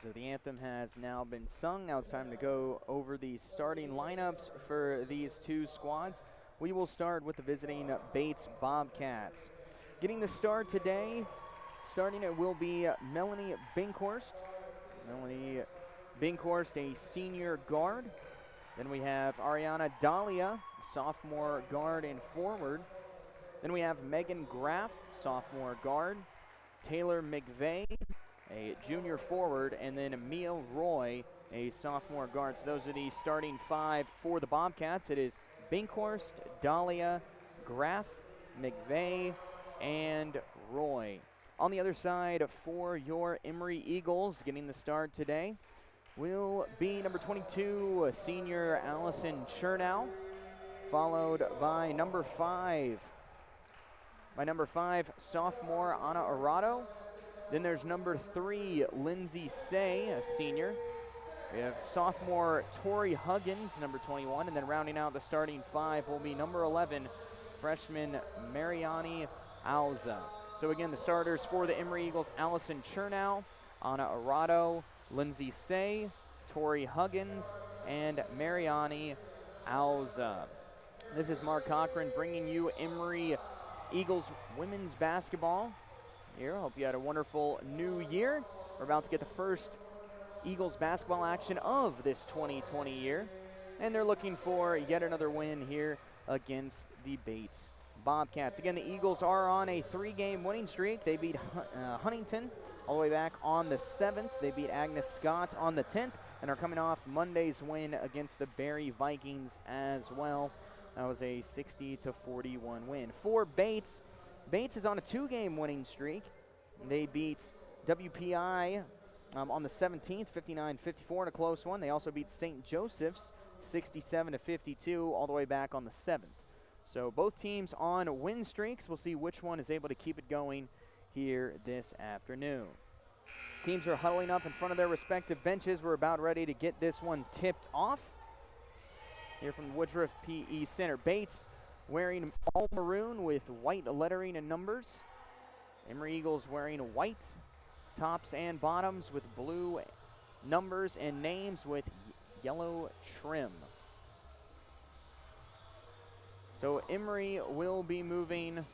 So the anthem has now been sung. Now it's time to go over the starting lineups for these two squads. We will start with the visiting Bates Bobcats. Getting the start today, starting it will be Melanie Binkhorst. Melanie Binkhorst, a senior guard. Then we have Ariana Dahlia, sophomore guard and forward. Then we have Megan Graff, sophomore guard. Taylor McVeigh, a junior forward, and then Mia Roy, a sophomore guard. So those are the starting five for the Bobcats. It is Binkhorst, Dahlia, Graff, McVeigh, and Roy. On the other side for your Emory Eagles, getting the start today, will be number 22, senior Allison Chernow, followed by number 5, sophomore Anna Arado. Then there's number 3, Lindsay Say, a senior. We have sophomore Tori Huggins, number 21, and then rounding out the starting 5 will be number 11, freshman Mariani Alza. So again, the starters for the Emory Eagles: Allison Chernow, Anna Arado, Lindsay Say, Tori Huggins, and Mariani Alza. This is Mark Cochran bringing you Emory Eagles women's basketball here. Hope you had a wonderful new year. We're about to get the first Eagles basketball action of this 2020 year, and they're looking for yet another win here against the Bates Bobcats. Again, the Eagles are on a 3-game winning streak. They beat Huntington all the way back on the 7th. They beat Agnes Scott on the 10th, and are coming off Monday's win against the Barry Vikings as well. That was a 60-41 win. For Bates, Bates is on a 2-game winning streak. They beat WPI on the 17th, 59-54 in a close one. They also beat St. Joseph's 67-52 all the way back on the 7th. So both teams on win streaks. We'll see which one is able to keep it going here this afternoon. Teams are huddling up in front of their respective benches. We're about ready to get this one tipped off here from Woodruff PE Center. Bates wearing all maroon with white lettering and numbers. Emory Eagles wearing white tops and bottoms with blue numbers and names with yellow trim. So Emory will be moving,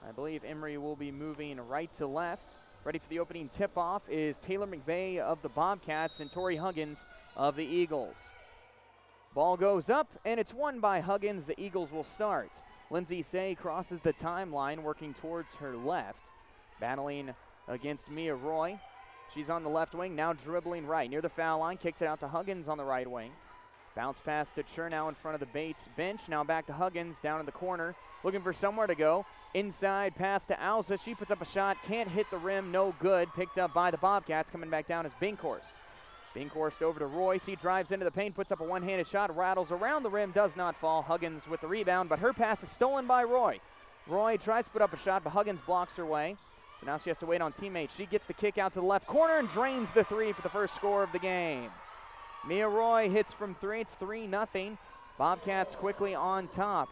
I believe Emory will be moving right to left. Ready for the opening tip-off is Taylor McVeigh of the Bobcats and Tori Huggins of the Eagles. Ball goes up, and it's won by Huggins. The Eagles will start. Lindsay Say crosses the timeline, working towards her left, battling against Mia Roy. She's on the left wing, now dribbling right. Near the foul line, kicks it out to Huggins on the right wing. Bounce pass to Chernow in front of the Bates bench. Now back to Huggins down in the corner, looking for somewhere to go. Inside pass to Alza. She puts up a shot, can't hit the rim, no good. Picked up by the Bobcats. Coming back down is Binkhorst. Binkhorst over to Royce. He drives into the paint, puts up a one-handed shot, rattles around the rim, does not fall. Huggins with the rebound, but her pass is stolen by Roy. Roy tries to put up a shot, but Huggins blocks her way. So now she has to wait on teammates. She gets the kick out to the left corner and drains the three for the first score of the game. Mia Roy hits from 3. It's 3-0. Bobcats quickly on top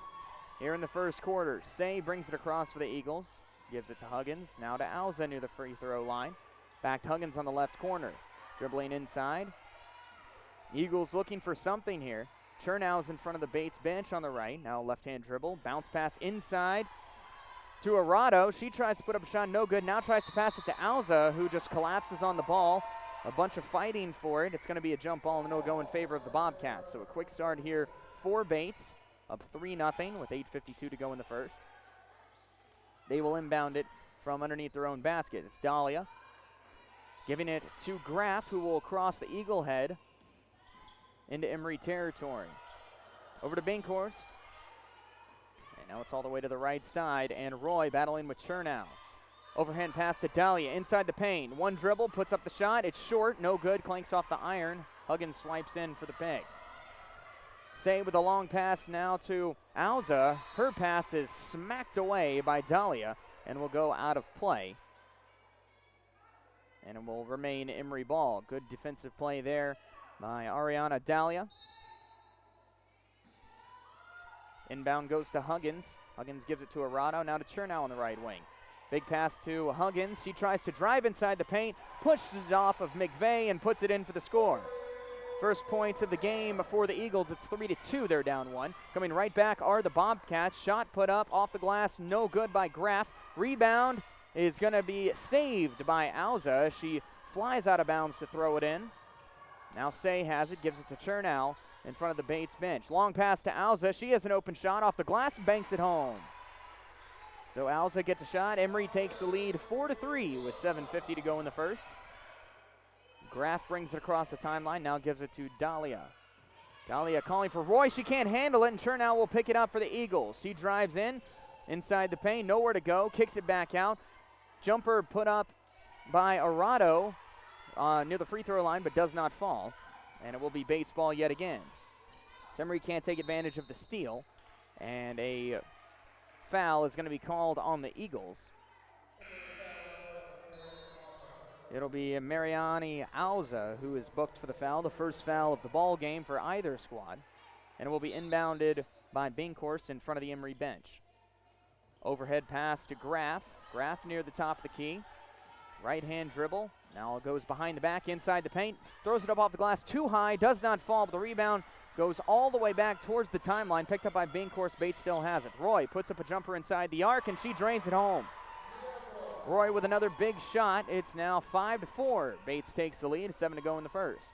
here in the first quarter. Say brings it across for the Eagles. Gives it to Huggins. Now to Alza near the free throw line. Back to Huggins on the left corner. Dribbling inside. Eagles looking for something here. Chernow's in front of the Bates bench on the right. Now left-hand dribble. Bounce pass inside to Arado. She tries to put up a shot. No good. Now tries to pass it to Alza, who just collapses on the ball. A bunch of fighting for it. It's going to be a jump ball, and it'll go in favor of the Bobcats. So a quick start here for Bates. Up 3-0 with 8:52 to go in the first. They will inbound it from underneath their own basket. It's Dahlia giving it to Graff, who will cross the Eagle head into Emory territory. Over to Binkhorst. And now it's all the way to the right side, and Roy battling with Chernow. Overhand pass to Dahlia inside the paint. One dribble, puts up the shot. It's short, no good, clanks off the iron. Huggins swipes in for the peg. Say with a long pass now to Alza. Her pass is smacked away by Dahlia and will go out of play. And it will remain Emory ball. Good defensive play there by Ariana Dahlia. Inbound goes to Huggins. Huggins gives it to Arado. Now to Chernow on the right wing. Big pass to Huggins. She tries to drive inside the paint, pushes off of McVeigh, and puts it in for the score. First points of the game for the Eagles. It's 3-2. They're down 1. Coming right back are the Bobcats. Shot put up off the glass. No good by Graff. Rebound is going to be saved by Auza. She flies out of bounds to throw it in. Now Say has it. Gives it to Chernow in front of the Bates bench. Long pass to Auza. She has an open shot off the glass and banks it home. So Auza gets a shot. Emory takes the lead 4-3 with 7:50 to go in the first. Graff brings it across the timeline. Now gives it to Dahlia. Dahlia calling for Roy. She can't handle it, and Chernow will pick it up for the Eagles. She drives in inside the paint. Nowhere to go. Kicks it back out. Jumper put up by Arado near the free throw line, but does not fall. And it will be Bates ball yet again. Emory can't take advantage of the steal, and a foul is going to be called on the Eagles. It'll be Mariani Auza who is booked for the foul, the first foul of the ball game for either squad. And it will be inbounded by Binkhorst in front of the Emory bench. Overhead pass to Graff. Graff near the top of the key. Right hand dribble. Now it goes behind the back, inside the paint. Throws it up off the glass too high. Does not fall, but the rebound goes all the way back towards the timeline. Picked up by Binkhorst. Bates still has it. Roy puts up a jumper inside the arc, and she drains it home. Roy with another big shot. It's now 5-4. Bates takes the lead. 7 to go in the first.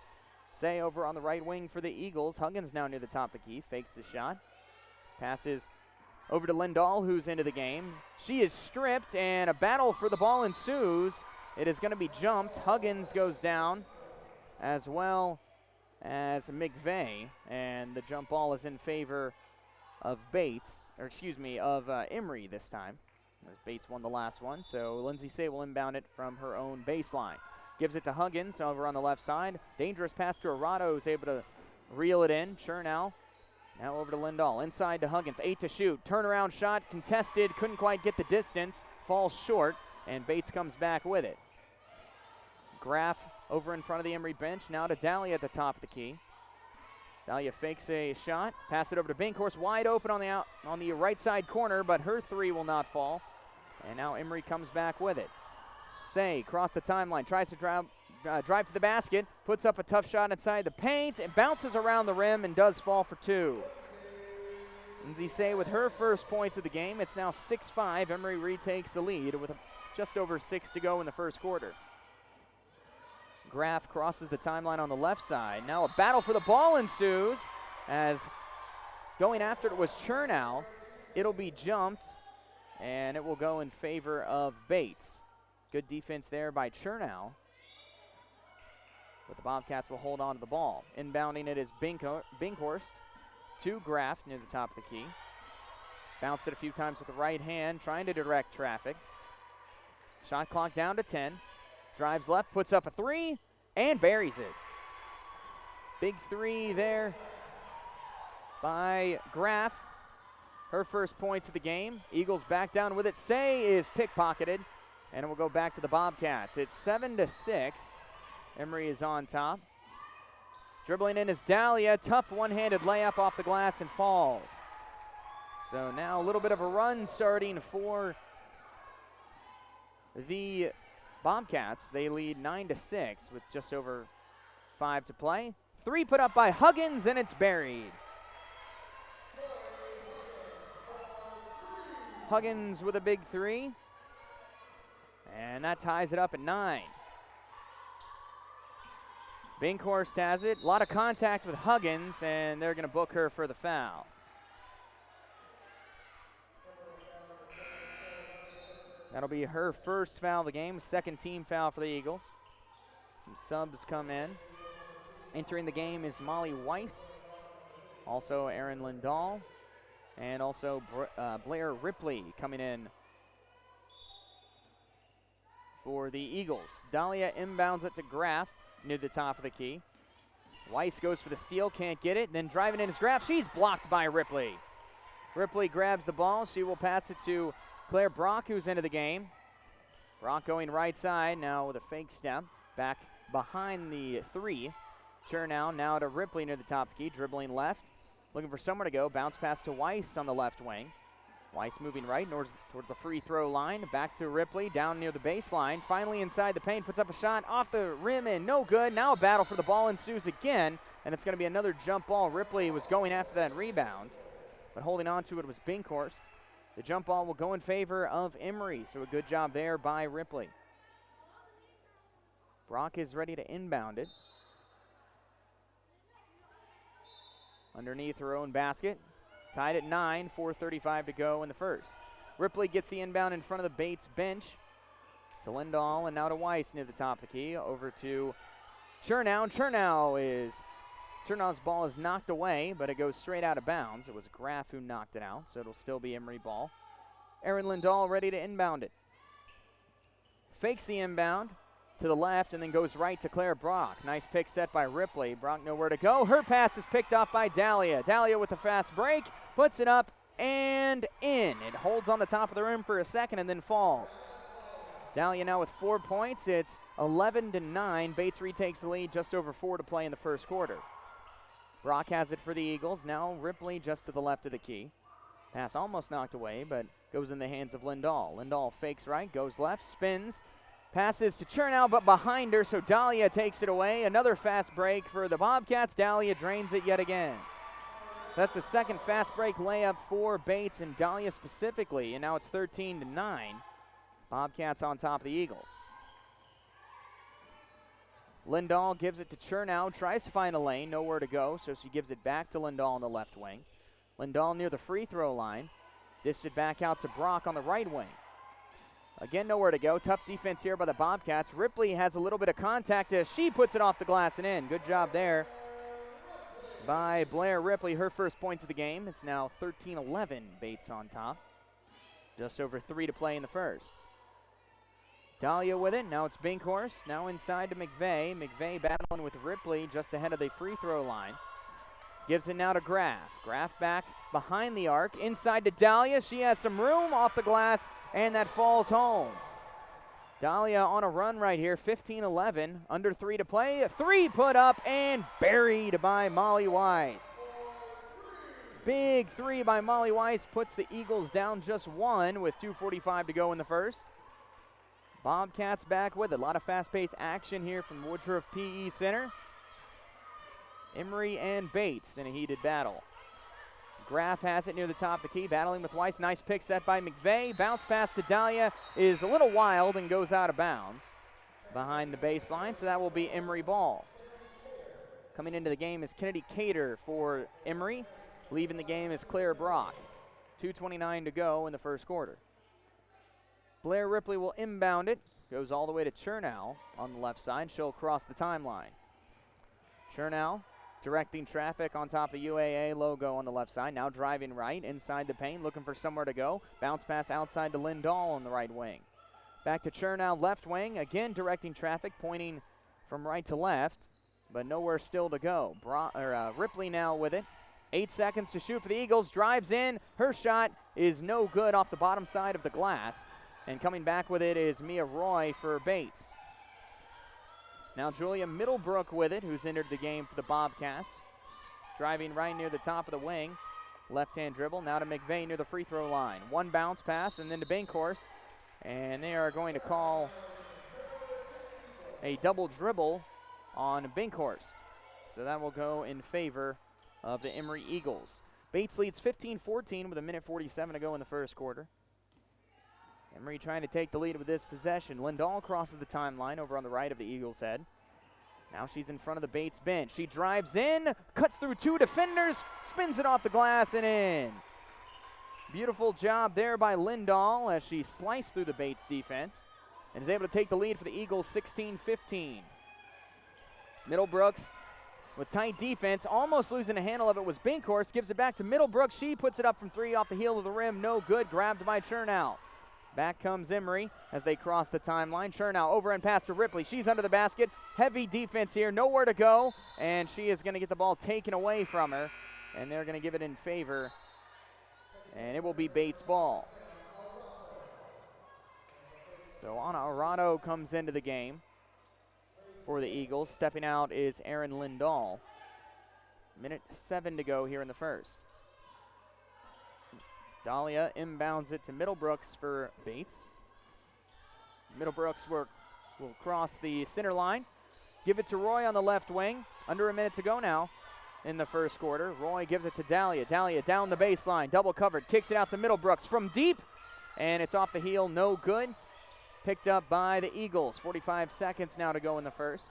Say over on the right wing for the Eagles. Huggins now near the top of the key. Fakes the shot. Passes over to Lindahl, who's into the game. She is stripped, and a battle for the ball ensues. It is going to be jumped. Huggins goes down, as well as McVeigh, and the jump ball is in favor of Bates, of Emory this time, as Bates won the last one. So Lindsay Say will inbound it from her own baseline. Gives it to Huggins over on the left side. Dangerous pass to Arado, who's able to reel it in. Chernow now over to Lindahl. Inside to Huggins, 8 to shoot. Turnaround shot contested, couldn't quite get the distance. Falls short, and Bates comes back with it. Graff over in front of the Emory bench. Now to Dahlia at the top of the key. Dahlia fakes a shot. Pass it over to Binkhorst, wide open on the right side corner, but her three will not fall. And now Emory comes back with it. Say across the timeline, tries to drive to the basket, puts up a tough shot inside the paint. It bounces around the rim and does fall for 2. Lindsay Say with her first points of the game. It's now 6-5. Emory retakes the lead with just over 6 to go in the first quarter. Graff crosses the timeline on the left side. Now a battle for the ball ensues, as going after it was Chernow. It'll be jumped, and it will go in favor of Bates. Good defense there by Chernow, but the Bobcats will hold on to the ball. Inbounding it is Binkhorst to Graff near the top of the key. Bounced it a few times with the right hand, trying to direct traffic. Shot clock down to 10. Drives left, puts up a 3, and buries it. Big 3 there by Graff. Her first points of the game. Eagles back down with it. Say is pickpocketed, and it will go back to the Bobcats. It's 7-6. Emory is on top. Dribbling in is Dahlia. Tough one-handed layup off the glass and falls. So now a little bit of a run starting for the Bobcats. They lead 9-6 with just over 5 to play. 3 put up by Huggins, and it's buried. Huggins with a big 3, and that ties it up at 9. Binkhorst has it. A lot of contact with Huggins, and they're going to book her for the foul. That'll be her first foul of the game, second team foul for the Eagles. Some subs come in. Entering the game is Molly Weiss, also Erin Lindahl, and also Blair Ripley coming in for the Eagles. Dahlia inbounds it to Graff near the top of the key. Weiss goes for the steal, can't get it, then driving in is Graff. She's blocked by Ripley. Ripley grabs the ball. She will pass it to Claire Brock, who's into the game. Brock going right side now with a fake step. Back behind the 3. Chernow now to Ripley near the top key, dribbling left. Looking for somewhere to go. Bounce pass to Weiss on the left wing. Weiss moving right towards the free throw line. Back to Ripley, down near the baseline. Finally inside the paint, puts up a shot off the rim and no good. Now a battle for the ball ensues again, and it's going to be another jump ball. Ripley was going after that rebound, but holding on to it was Binkhorst. The jump ball will go in favor of Emory, so a good job there by Ripley. Brock is ready to inbound it. Underneath her own basket. Tied at 9, 4:35 to go in the first. Ripley gets the inbound in front of the Bates bench. To Lindahl and now to Weiss near the top of the key. Over to Chernow. Chernow's ball is knocked away, but it goes straight out of bounds. It was Graff who knocked it out, so it'll still be Emory ball. Erin Lindahl ready to inbound it. Fakes the inbound to the left and then goes right to Claire Brock. Nice pick set by Ripley. Brock nowhere to go. Her pass is picked off by Dahlia. Dahlia with a fast break, puts it up and in. It holds on the top of the rim for a second and then falls. Dahlia now with 4 points. It's 11-9. Bates retakes the lead, just over 4 to play in the first quarter. Brock has it for the Eagles. Now Ripley just to the left of the key. Pass almost knocked away, but goes in the hands of Lindahl. Lindahl fakes right, goes left, spins. Passes to Chernow, but behind her, so Dahlia takes it away. Another fast break for the Bobcats. Dahlia drains it yet again. That's the second fast break layup for Bates and Dahlia specifically, and now it's 13-9. Bobcats on top of the Eagles. Lindahl gives it to Chernow, tries to find a lane, nowhere to go, so she gives it back to Lindahl on the left wing. Lindahl near the free throw line. Dished it back out to Brock on the right wing. Again, nowhere to go. Tough defense here by the Bobcats. Ripley has a little bit of contact as she puts it off the glass and in. Good job there by Blair Ripley, her first point of the game. It's now 13-11, Bates on top. Just over 3 to play in the first. Dahlia with it. Now it's Binkhorst. Now inside to McVeigh. McVeigh battling with Ripley just ahead of the free throw line. Gives it now to Graff. Graff back behind the arc. Inside to Dahlia. She has some room off the glass, and that falls home. Dahlia on a run right here, 15-11, under 3 to play. A 3 put up and buried by Molly Weiss. Big 3 by Molly Weiss puts the Eagles down just 1 with 2:45 to go in the first. Bobcats back with it. A lot of fast-paced action here from Woodruff PE Center. Emory and Bates in a heated battle. Graff has it near the top of the key, battling with Weiss. Nice pick set by McVeigh. Bounce pass to Dahlia is a little wild and goes out of bounds behind the baseline, so that will be Emory ball. Coming into the game is Kennedy Cater for Emory. Leaving the game is Claire Brock. 2:29 to go in the first quarter. Blair Ripley will inbound it. Goes all the way to Chernow on the left side. She'll cross the timeline. Chernow directing traffic on top of UAA logo on the left side. Now driving right inside the paint, looking for somewhere to go. Bounce pass outside to Lindahl on the right wing. Back to Chernow, left wing. Again directing traffic, pointing from right to left, but nowhere still to go. Ripley now with it. 8 seconds to shoot for the Eagles. Drives in. Her shot is no good off the bottom side of the glass. And coming back with it is Mia Roy for Bates. Now Julia Middlebrook with it, who's entered the game for the Bobcats. Driving right near the top of the wing. Left-hand dribble, now to McVeigh near the free throw line. One bounce pass and then to Binkhorst. And they are going to call a double dribble on Binkhorst. So that will go in favor of the Emory Eagles. Bates leads 15-14 with 1:47 to go in the first quarter. Emory trying to take the lead with this possession. Lindahl crosses the timeline over on the right of the Eagles' head. Now she's in front of the Bates bench. She drives in, cuts through 2 defenders, spins it off the glass and in. Beautiful job there by Lindahl as she sliced through the Bates defense and is able to take the lead for the Eagles 16-15. Middlebrooks with tight defense, almost losing a handle of it was Binkhorst. Gives it back to Middlebrooks. She puts it up from 3 off the heel of the rim. No good. Grabbed by Chernow. Back comes Emory as they cross the timeline. Chernow over and pass to Ripley. She's under the basket. Heavy defense here. Nowhere to go. And she is going to get the ball taken away from her. And they're going to give it in favor. And it will be Bates' ball. So Anna Arado comes into the game for the Eagles. Stepping out is Erin Lindahl. 1:07 to go here in the first. Dahlia inbounds it to Middlebrooks for Bates. Middlebrooks will cross the center line. Give it to Roy on the left wing. Under a minute to go now in the first quarter. Roy gives it to Dahlia. Dahlia down the baseline, double covered, kicks it out to Middlebrooks from deep, and it's off the heel, no good. Picked up by the Eagles. 45 seconds now to go in the first.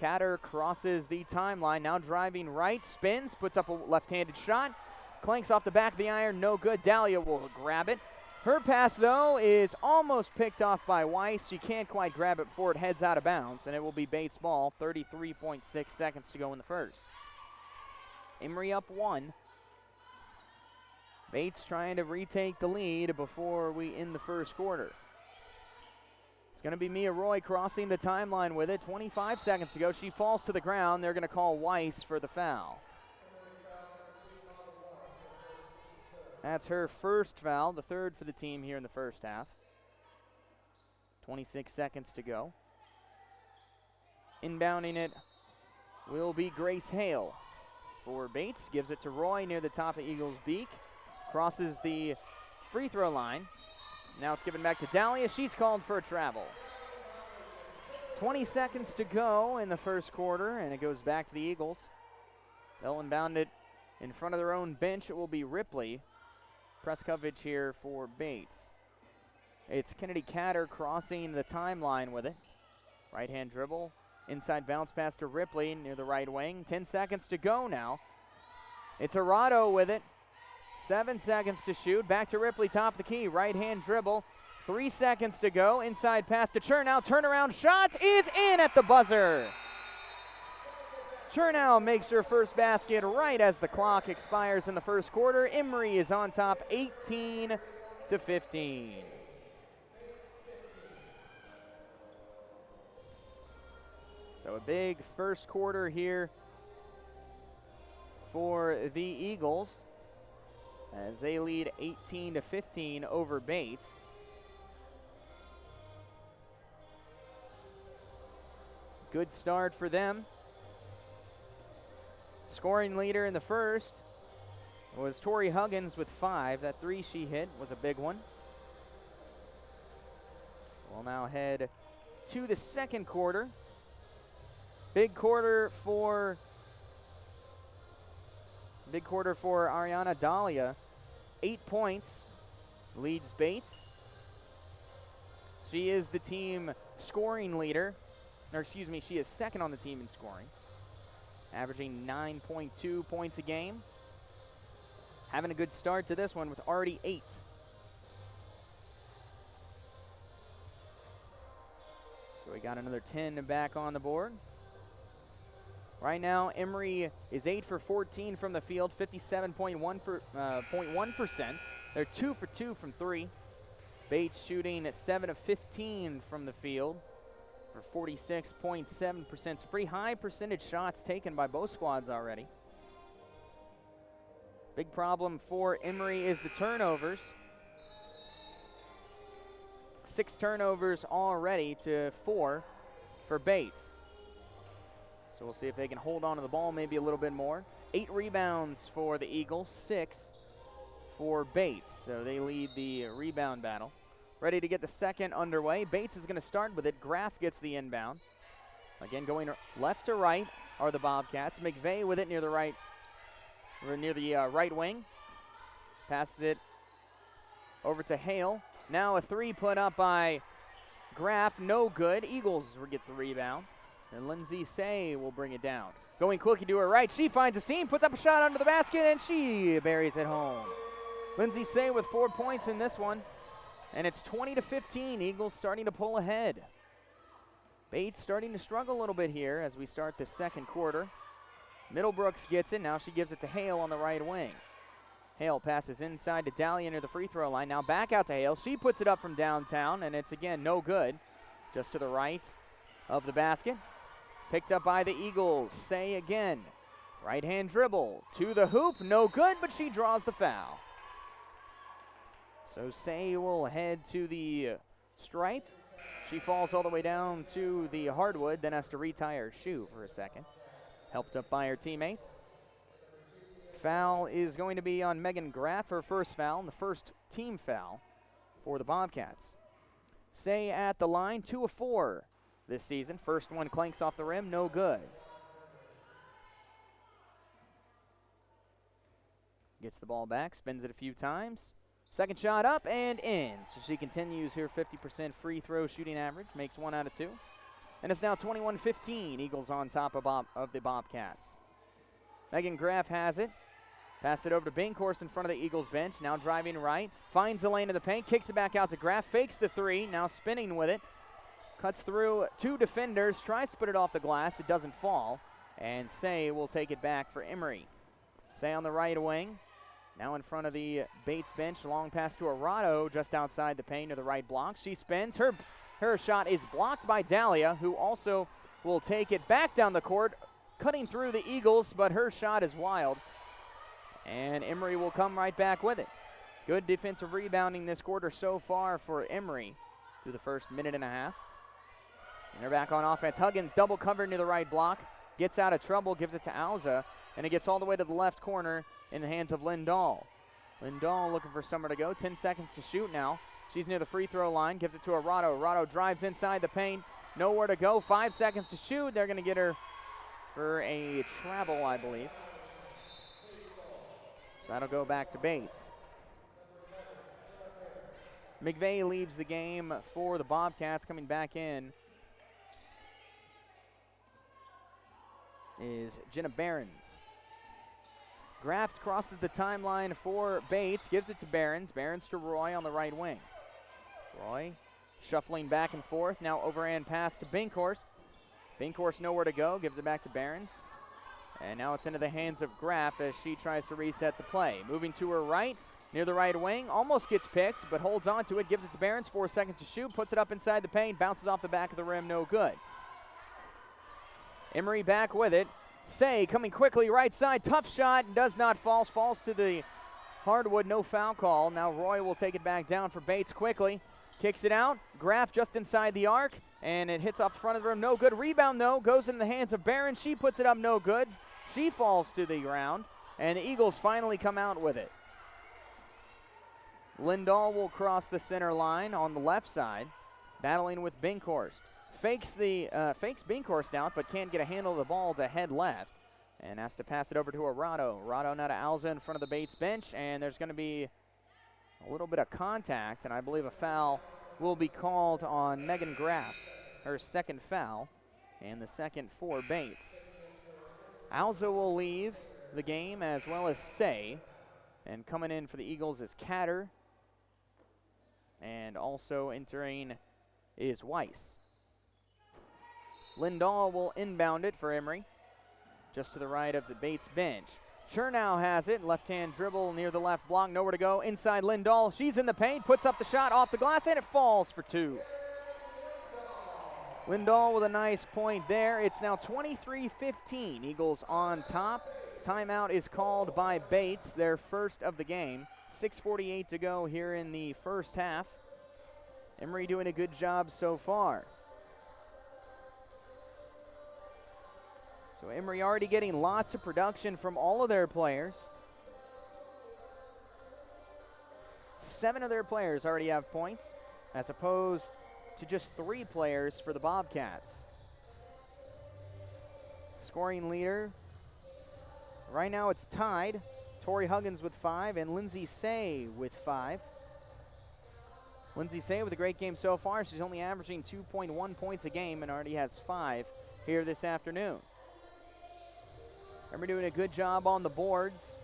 Catter crosses the timeline, now driving right, spins, puts up a left-handed shot, clanks off the back of the iron, no good. Dahlia will grab it. Her pass, though, is almost picked off by Weiss. She can't quite grab it before it heads out of bounds, and it will be Bates' ball. 33.6 seconds to go in the first. Emory up 1. Bates trying to retake the lead before we end the first quarter. It's going to be Mia Roy crossing the timeline with it. 25 seconds to go. She falls to the ground. They're going to call Weiss for the foul. That's her first foul, the third for the team here in the first half. 26 seconds to go. Inbounding it will be Grace Hale for Bates. Gives it to Roy near the top of Eagles' beak. Crosses the free throw line. Now it's given back to Dahlia. She's called for a travel. 20 seconds to go in the first quarter, and it goes back to the Eagles. They'll inbound it in front of their own bench. It will be Ripley. Press coverage here for Bates. It's Kennedy Catter crossing the timeline with it. Right-hand dribble. Inside bounce pass to Ripley near the right wing. 10 seconds to go now. It's Arado with it. 7 seconds to shoot. Back to Ripley, top of the key. Right-hand dribble. 3 seconds to go. Inside pass to Chernow. Turnaround shot is in at the buzzer. Chernow makes her first basket right as the clock expires in the first quarter. Emory is on top 18-15. So a big first quarter here for the Eagles as they lead 18-15 over Bates. Good start for them. Scoring leader in the first was Tori Huggins with 5. That 3 she hit was a big one. We'll now head to the second quarter. Big quarter for Ariana Dahlia. 8 points leads Bates. She is the team scoring leader. She is second on the team in scoring, averaging 9.2 points a game. Having a good start to this one with already 8. So we got another 10 back on the board. Right now, Emory is 8 for 14 from the field, 57.1%. They're 2 for 2 from 3. Bates shooting at 7 of 15 from the field for 46.7%. Some pretty high percentage shots taken by both squads already. Big problem for Emory is the turnovers. 6 turnovers already to 4 for Bates. So we'll see if they can hold on to the ball maybe a little bit more. 8 rebounds for the Eagles, 6 for Bates. So they lead the rebound battle. Ready to get the second underway. Bates is going to start with it. Graff gets the inbound. Again, going left to right are the Bobcats. McVeigh with it near the right wing. Passes it over to Hale. Now a 3 put up by Graff. No good. Eagles will get the rebound. And Lindsay Say will bring it down. Going quickly to her right. She finds a seam, puts up a shot under the basket, and she buries it home. Lindsay Say with 4 points in this one. And it's 20-15. Eagles starting to pull ahead. Bates starting to struggle a little bit here as we start the second quarter. Middlebrooks gets it. Now she gives it to Hale on the right wing. Hale passes inside to Dahlia near the free throw line. Now back out to Hale. She puts it up from downtown, and it's again no good. Just to the right of the basket. Picked up by the Eagles. Say again. Right hand dribble to the hoop. No good, but she draws the foul. So Say will head to the stripe. She falls all the way down to the hardwood, then has to retie her shoe for a second. Helped up by her teammates. Foul is going to be on Megan Graff, her first foul, and the first team foul for the Bobcats. Say at the line, 2 of 4 this season. First one clanks off the rim, no good. Gets the ball back, spins it a few times. Second shot up and in. So she continues her 50% free throw shooting average, makes 1 out of 2. And it's now 21-15, Eagles on top of the Bobcats. Megan Graff has it. Pass it over to Binkhorst in front of the Eagles bench. Now driving right. Finds the lane in the paint. Kicks it back out to Graff. Fakes the 3. Now spinning with it. Cuts through 2 defenders. Tries to put it off the glass. It doesn't fall. And Say will take it back for Emory. Say on the right wing. Now in front of the Bates bench. Long pass to Arado just outside the paint to the right block. She spins. Her shot is blocked by Dahlia, who also will take it back down the court. Cutting through the Eagles, but her shot is wild. And Emory will come right back with it. Good defensive rebounding this quarter so far for Emory through the first minute and a half. And they're back on offense. Huggins double covered near the right block. Gets out of trouble, gives it to Alza. And it gets all the way to the left corner in the hands of Lindahl. Lindahl looking for somewhere to go. 10 seconds to shoot now. She's near the free throw line. Gives it to Arado. Arado drives inside the paint. Nowhere to go. 5 seconds to shoot. They're going to get her for a travel, I believe. So that'll go back to Bates. McVeigh leaves the game for the Bobcats. Coming back in is Jenna Behrens. Graff crosses the timeline for Bates. Gives it to Behrens. Behrens to Roy on the right wing. Roy shuffling back and forth. Now overhand pass to Binkhorst. Binkhorst nowhere to go. Gives it back to Behrens. And now it's into the hands of Graff as she tries to reset the play. Moving to her right, near the right wing. Almost gets picked, but holds on to it. Gives it to Behrens. 4 seconds to shoot. Puts it up inside the paint. Bounces off the back of the rim. No good. Emory back with it. Say coming quickly right side. Tough shot. Does not fall. Falls to the hardwood. No foul call. Now Roy will take it back down for Bates quickly. Kicks it out. Graff just inside the arc. And it hits off the front of the rim. No good. Rebound, though, goes in the hands of Behrens. She puts it up. No good. She falls to the ground. And the Eagles finally come out with it. Lindahl will cross the center line on the left side, battling with Binkhorst. Fakes Binkhorst out, but can't get a handle of the ball to head left. And has to pass it over to Arado. Arado now to Alza in front of the Bates bench. And there's going to be a little bit of contact. And I believe a foul will be called on Megan Graff. Her second foul. And the second for Bates. Alza will leave the game as well as Say. And coming in for the Eagles is Catter. And also entering is Weiss. Lindahl will inbound it for Emory. Just to the right of the Bates bench. Chernow has it. Left-hand dribble near the left block. Nowhere to go. Inside Lindahl. She's in the paint. Puts up the shot off the glass, and it falls for 2. Lindahl with a nice point there. It's now 23-15. Eagles on top. Timeout is called by Bates, their first of the game. 6:48 to go here in the first half. Emory doing a good job so far. So Emory already getting lots of production from all of their players. 7 of their players already have points, as opposed to just 3 players for the Bobcats. Scoring leader, right now it's tied. Tori Huggins with 5 and Lindsay Say with 5. Lindsay Say with a great game so far. She's only averaging 2.1 points a game and already has 5 here this afternoon. Emory doing a good job on the boards.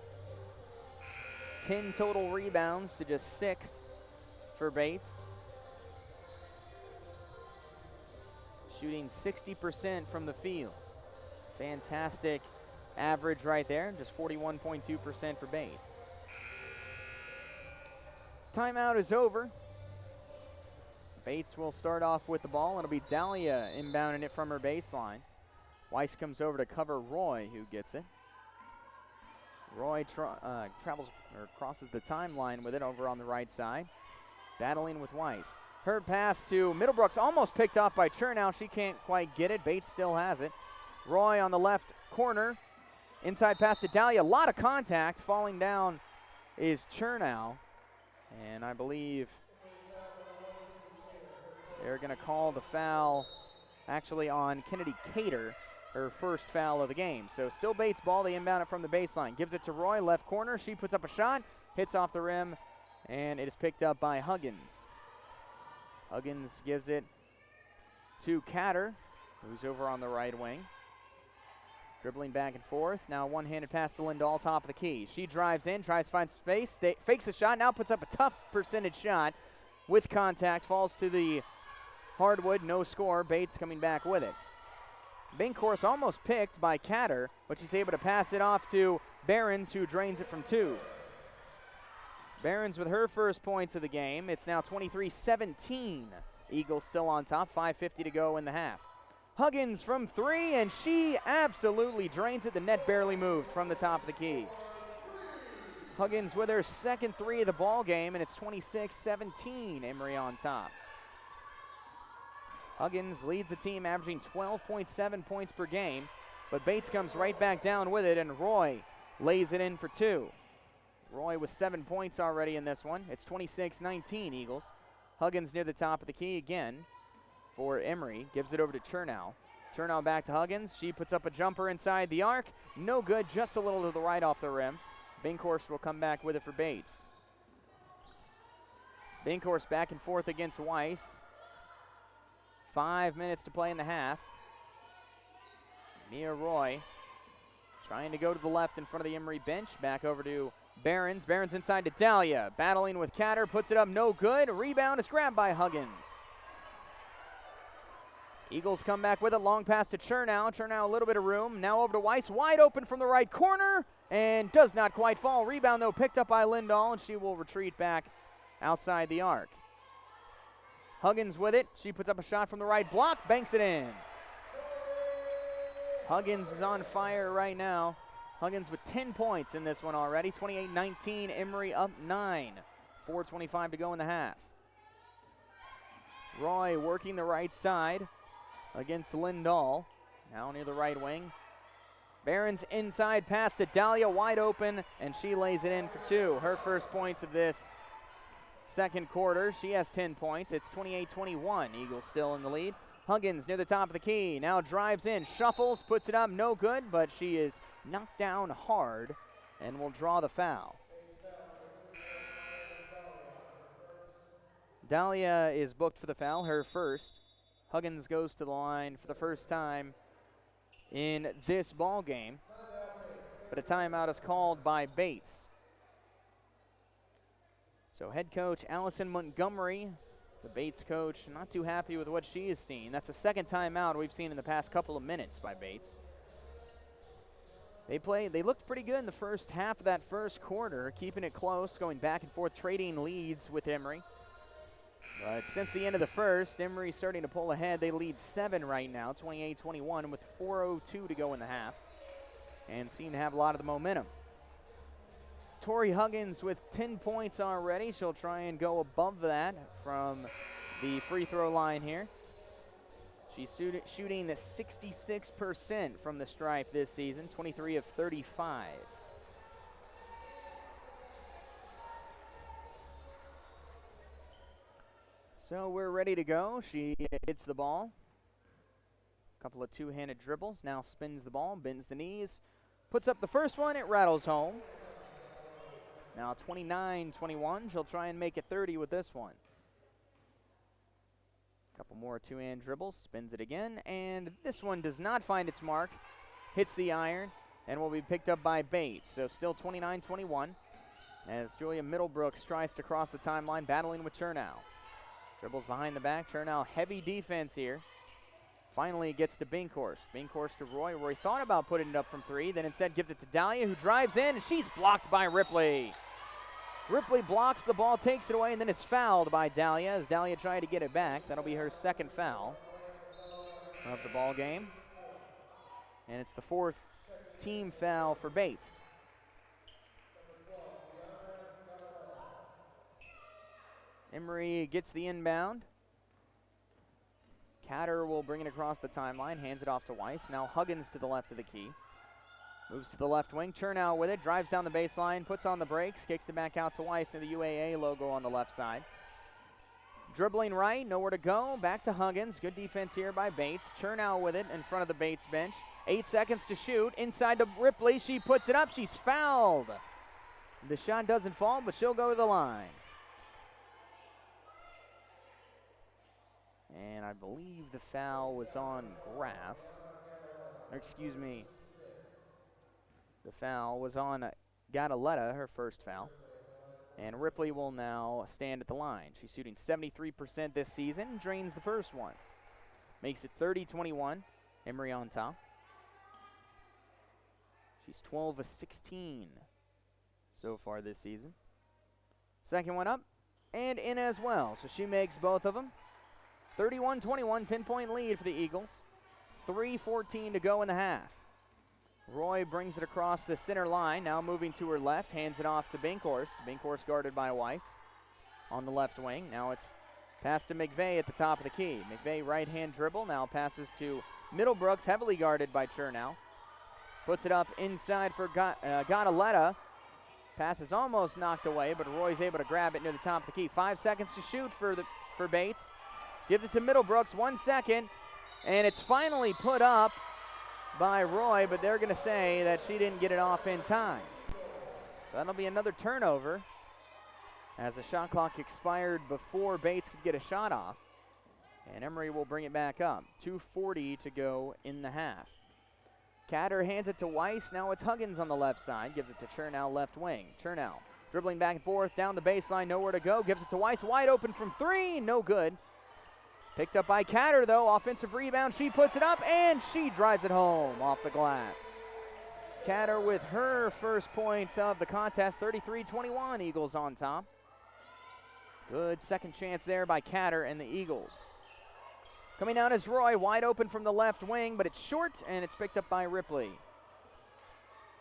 10 total rebounds to just 6 for Bates. Shooting 60% from the field. Fantastic average right there, just 41.2% for Bates. Timeout is over. Bates will start off with the ball. It'll be Dahlia inbounding it from her baseline. Weiss comes over to cover Roy, who gets it. Roy travels or crosses the timeline with it over on the right side. Battling with Weiss. Her pass to Middlebrooks, almost picked off by Chernow. She can't quite get it. Bates still has it. Roy on the left corner. Inside pass to Dahlia, a lot of contact. Falling down is Chernow. And I believe they're going to call the foul actually on Kennedy Cater, her first foul of the game. So still Bates ball, they inbound it from the baseline. Gives it to Roy, left corner. She puts up a shot, hits off the rim, and it is picked up by Huggins. Huggins gives it to Cater, who's over on the right wing. Dribbling back and forth. Now one-handed pass to Lindahl, top of the key. She drives in, tries to find space, fakes a shot, now puts up a tough percentage shot with contact, falls to the hardwood, no score. Bates coming back with it. Binkhorst almost picked by Cater, but she's able to pass it off to Behrens, who drains it from two. Behrens with her first points of the game. It's now 23-17. Eagles still on top, 5:50 to go in the half. Huggins from three, and she absolutely drains it. The net barely moved from the top of the key. Huggins with her second three of the ball game, and it's 26-17. Emory on top. Huggins leads the team, averaging 12.7 points per game, but Bates comes right back down with it, and Roy lays it in for two. Roy with 7 points already in this one. It's 26-19 Eagles. Huggins near the top of the key again for Emory. Gives it over to Chernow. Chernow back to Huggins. She puts up a jumper inside the arc. No good, just a little to the right off the rim. Binkhorst will come back with it for Bates. Binkhorst back and forth against Weiss. 5 minutes to play in the half. Mia Roy trying to go to the left in front of the Emory bench. Back over to Behrens. Behrens inside to Dahlia. Battling with Cater. Puts it up. No good. Rebound is grabbed by Huggins. Eagles come back with it. Long pass to Chernow. Chernow a little bit of room. Now over to Weiss. Wide open from the right corner. And does not quite fall. Rebound, though, picked up by Lindahl. And she will retreat back outside the arc. Huggins with it. She puts up a shot from the right block. Banks it in. Huggins is on fire right now. Huggins with 10 points in this one already. 28-19. Emory up 9. 4:25 to go in the half. Roy working the right side against Lindahl. Now near the right wing. Behrens inside pass to Dahlia, wide open, and she lays it in for two. Her first points of this second quarter. She has 10 points. It's 28-21. Eagles still in the lead. Huggins near the top of the key. Now drives in, shuffles, puts it up. No good, but she is knocked down hard and will draw the foul. Dahlia is booked for the foul, her first. Huggins goes to the line for the first time in this ball game, but a timeout is called by Bates. So head coach Allison Montgomery, the Bates coach, not too happy with what she has seen. That's the second timeout we've seen in the past couple of minutes by Bates. They looked pretty good in the first half of that first quarter, keeping it close, going back and forth, trading leads with Emory. But since the end of the first, Emory's starting to pull ahead. They lead 7 right now, 28-21, with 4:02 to go in the half, and seem to have a lot of the momentum. Tori Huggins with 10 points already. She'll try and go above that from the free throw line here. She's shooting 66% from the stripe this season, 23 of 35. So we're ready to go. She hits the ball. A couple of two-handed dribbles. Now spins the ball, bends the knees. Puts up the first one. It rattles home. Now 29-21. She'll try and make it 30 with this one. Couple more two-hand dribbles. Spins it again. And this one does not find its mark. Hits the iron and will be picked up by Bates. So still 29-21 as Julia Middlebrooks tries to cross the timeline, battling with Chernow. Dribbles behind the back. Chernow, heavy defense here. Finally gets to Binkhorst. Binkhorst to Roy. Roy thought about putting it up from three, then instead gives it to Dahlia, who drives in, and she's blocked by Ripley. Ripley blocks the ball, takes it away, and then is fouled by Dahlia as Dahlia tried to get it back. That'll be her second foul of the ball game. And it's the fourth team foul for Bates. Emory gets the inbound. Cater will bring it across the timeline, hands it off to Weiss. Now Huggins to the left of the key. Moves to the left wing. Chernow with it. Drives down the baseline. Puts on the brakes. Kicks it back out to Weiss near the UAA logo on the left side. Dribbling right. Nowhere to go. Back to Huggins. Good defense here by Bates. Chernow with it in front of the Bates bench. 8 seconds to shoot. Inside to Ripley. She puts it up. She's fouled. The shot doesn't fall, but she'll go to the line. And I believe the foul was on Graff. Or excuse me. The foul was on Gadaletta, her first foul. And Ripley will now stand at the line. She's shooting 73% this season, drains the first one. Makes it 30-21. Emory on top. She's 12 of 16 so far this season. Second one up and in as well. So she makes both of them. 31-21, 10-point lead for the Eagles. 3:14 to go in the half. Roy brings it across the center line, now moving to her left, hands it off to Binkhorst. Binkhorst guarded by Weiss on the left wing. Now it's pass to McVeigh at the top of the key. McVeigh right-hand dribble, now passes to Middlebrooks, heavily guarded by Chernow. Puts it up inside for Gadaletta. Pass is almost knocked away, but Roy's able to grab it near the top of the key. 5 seconds to shoot for Bates. Gives it to Middlebrooks, 1 second, and it's finally put up by Roy, but they're going to say that she didn't get it off in time. So that'll be another turnover as the shot clock expired before Bates could get a shot off. And Emory will bring it back up. 2:40 to go in the half. Catter hands it to Weiss. Now it's Huggins on the left side. Gives it to Chernow left wing. Chernow dribbling back and forth down the baseline. Nowhere to go. Gives it to Weiss. Wide open from three. No good. Picked up by Catter, though. Offensive rebound. She puts it up, and she drives it home off the glass. Catter with her first points of the contest. 33-21. Eagles on top. Good second chance there by Catter and the Eagles. Coming out is Roy, wide open from the left wing, but it's short, and it's picked up by Ripley.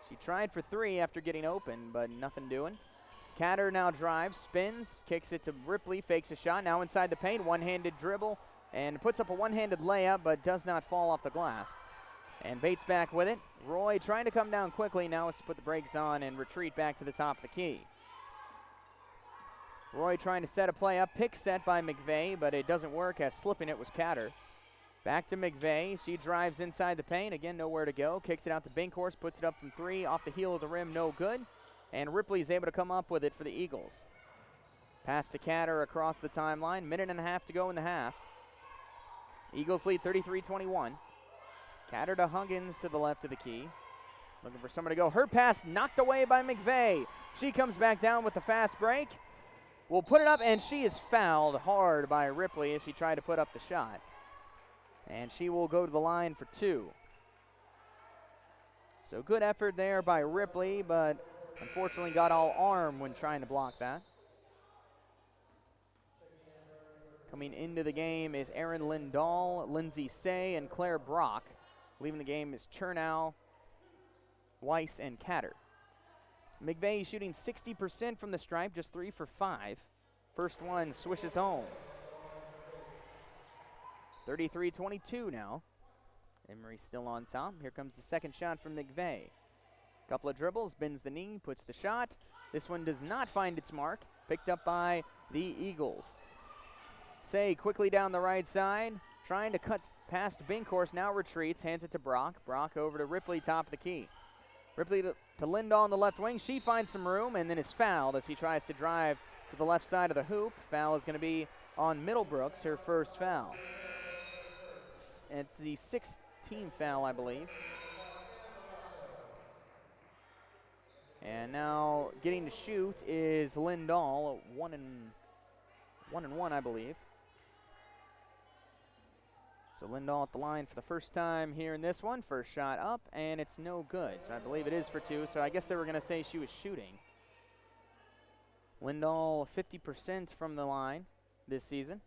She tried for three after getting open, but nothing doing. Catter now drives, spins, kicks it to Ripley, fakes a shot, now inside the paint, one-handed dribble, and puts up a one-handed layup, but does not fall off the glass. And Bates back with it. Roy trying to come down quickly, now is to put the brakes on and retreat back to the top of the key. Roy trying to set a play up, pick set by McVeigh, but it doesn't work as slipping it was Catter. Back to McVeigh, she drives inside the paint, again nowhere to go, kicks it out to Binkhorst, puts it up from three, off the heel of the rim, no good. And Ripley's able to come up with it for the Eagles. Pass to Catter across the timeline, minute and a half to go in the half. Eagles lead 33-21. Catter to Huggins to the left of the key. Looking for someone to go. Her pass knocked away by McVeigh. She comes back down with the fast break. Will put it up, and she is fouled hard by Ripley as she tried to put up the shot. And she will go to the line for two. So good effort there by Ripley, but unfortunately got all arm when trying to block that. Coming into the game is Erin Lindahl, Lindsay Say, and Claire Brock. Leaving the game is Chernow, Weiss, and Catter. McVeigh shooting 60% from the stripe, just 3 for 5. First one swishes home. 33-22 now. Emory still on top. Here comes the second shot from McVeigh. Couple of dribbles, bends the knee, puts the shot. This one does not find its mark. Picked up by the Eagles. Say quickly down the right side, trying to cut past Binkhorst, now retreats, hands it to Brock. Brock over to Ripley, top of the key. Ripley to Lindahl on the left wing. She finds some room and then is fouled as he tries to drive to the left side of the hoop. Foul is going to be on Middlebrooks, her first foul. It's the 6th team foul, I believe. And now getting to shoot is Lindahl, 1 and 1, I believe. So Lindahl at the line for the first time here in this one. First shot up, and it's no good. So I believe it is for 2, so I guess they were going to say she was shooting. Lindahl 50% from the line this season.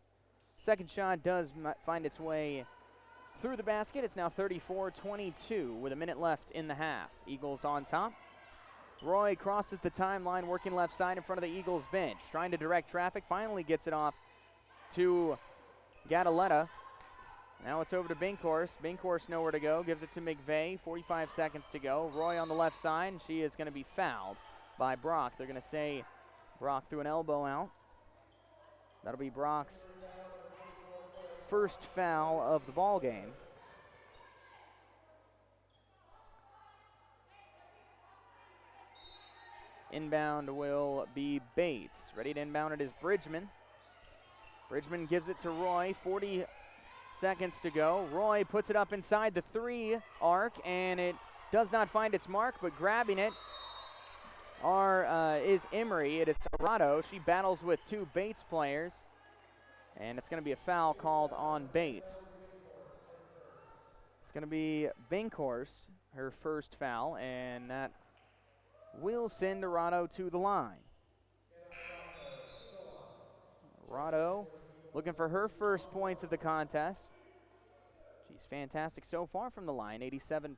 Second shot does find its way through the basket. It's now 34-22 with a minute left in the half. Eagles on top. Roy crosses the timeline, working left side in front of the Eagles bench. Trying to direct traffic, finally gets it off to Gadaletta. Now it's over to Binkhorst. Binkhorst nowhere to go. Gives it to McVeigh. 45 seconds to go. Roy on the left side. And she is going to be fouled by Brock. They're going to say Brock threw an elbow out. That'll be Brock's first foul of the ball game. Inbound will be Bates. Ready to inbound it is Bridgman. Bridgman gives it to Roy. 40 seconds to go. Roy puts it up inside the 3 arc, and it does not find its mark, but grabbing it is Emory. It is Serrato. She battles with 2 Bates players, and it's going to be a foul called on Bates. It's going to be Binkhorst, her first foul, and that will send Serrato to the line. Serrato looking for her first points of the contest. She's fantastic so far from the line, 87%.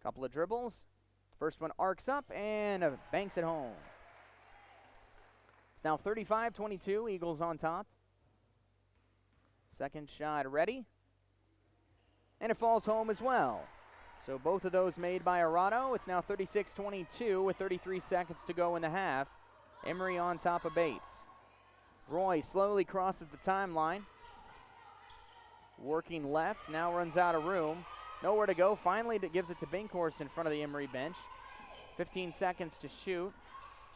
Couple of dribbles. First one arcs up and banks it home. It's now 35-22, Eagles on top. Second shot ready. And it falls home as well. So both of those made by Serrato. It's now 36-22 with 33 seconds to go in the half. Emory on top of Bates. Roy slowly crosses the timeline. Working left, now runs out of room. Nowhere to go. Finally, gives it to Binkhorst in front of the Emory bench. 15 seconds to shoot.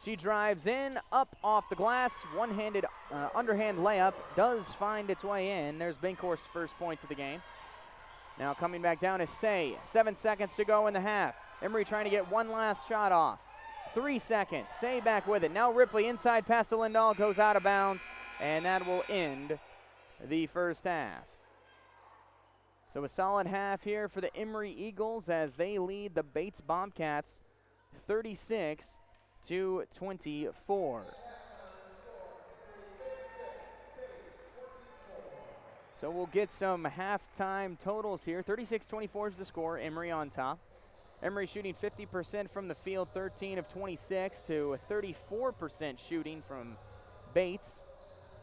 She drives in, up off the glass. One-handed underhand layup does find its way in. There's Binkhorst's first points of the game. Now coming back down is Say. 7 seconds to go in the half. Emory trying to get one last shot off. 3 seconds. Say back with it. Now Ripley inside past the Lindahl goes out of bounds, and that will end the first half. So a solid half here for the Emory Eagles as they lead the Bates Bobcats 36-24. So we'll get some halftime totals here. 36-24 is the score. Emory on top. Emory shooting 50% from the field, 13 of 26 to 34% shooting from Bates,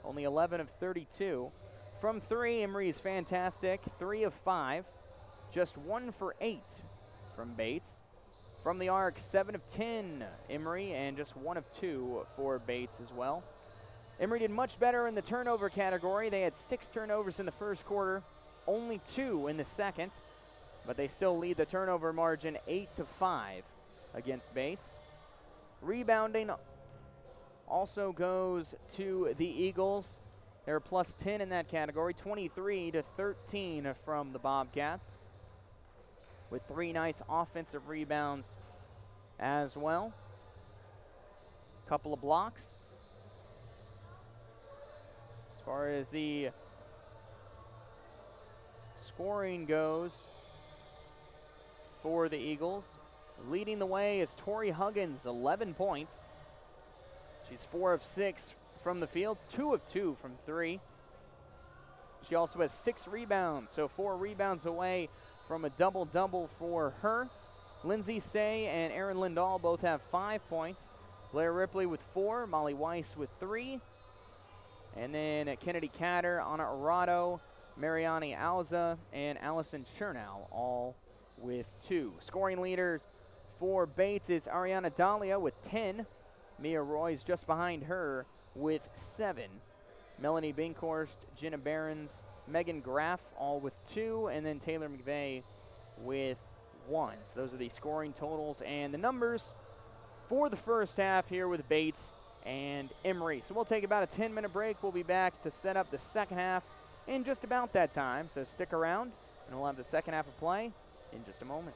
only 11 of 32. From 3, Emory is fantastic, 3 of 5, just 1 for 8 from Bates. From the arc, 7 of 10 Emory, and just 1 of 2 for Bates as well. Emory did much better in the turnover category. They had 6 turnovers in the first quarter, only 2 in the second, but they still lead the turnover margin 8-5 against Bates. Rebounding also goes to the Eagles. They're plus 10 in that category, 23-13 from the Bobcats, with 3 nice offensive rebounds as well. Couple of blocks. As far as the scoring goes for the Eagles, leading the way is Tori Huggins, 11 points. She's 4 of 6 from the field, 2 of 2 from 3. She also has 6 rebounds, so 4 rebounds away from a double-double for her. Lindsay Say and Erin Lindahl both have 5 points. Blair Ripley with 4, Molly Weiss with 3. And then Kennedy Catter, Anna Serrato, Mariani Alza, and Allison Chernow, all with 2. Scoring leaders for Bates is Ariana Dahlia with 10. Mia Roy's just behind her with 7. Melanie Binkhorst, Jenna Behrens, Megan Graff, all with 2, and then Taylor McVeigh with 1. So those are the scoring totals and the numbers for the first half here with Bates and Emory. So we'll take about a 10-minute break. We'll be back to set up the second half in just about that time. So stick around, and we'll have the second half of play in just a moment.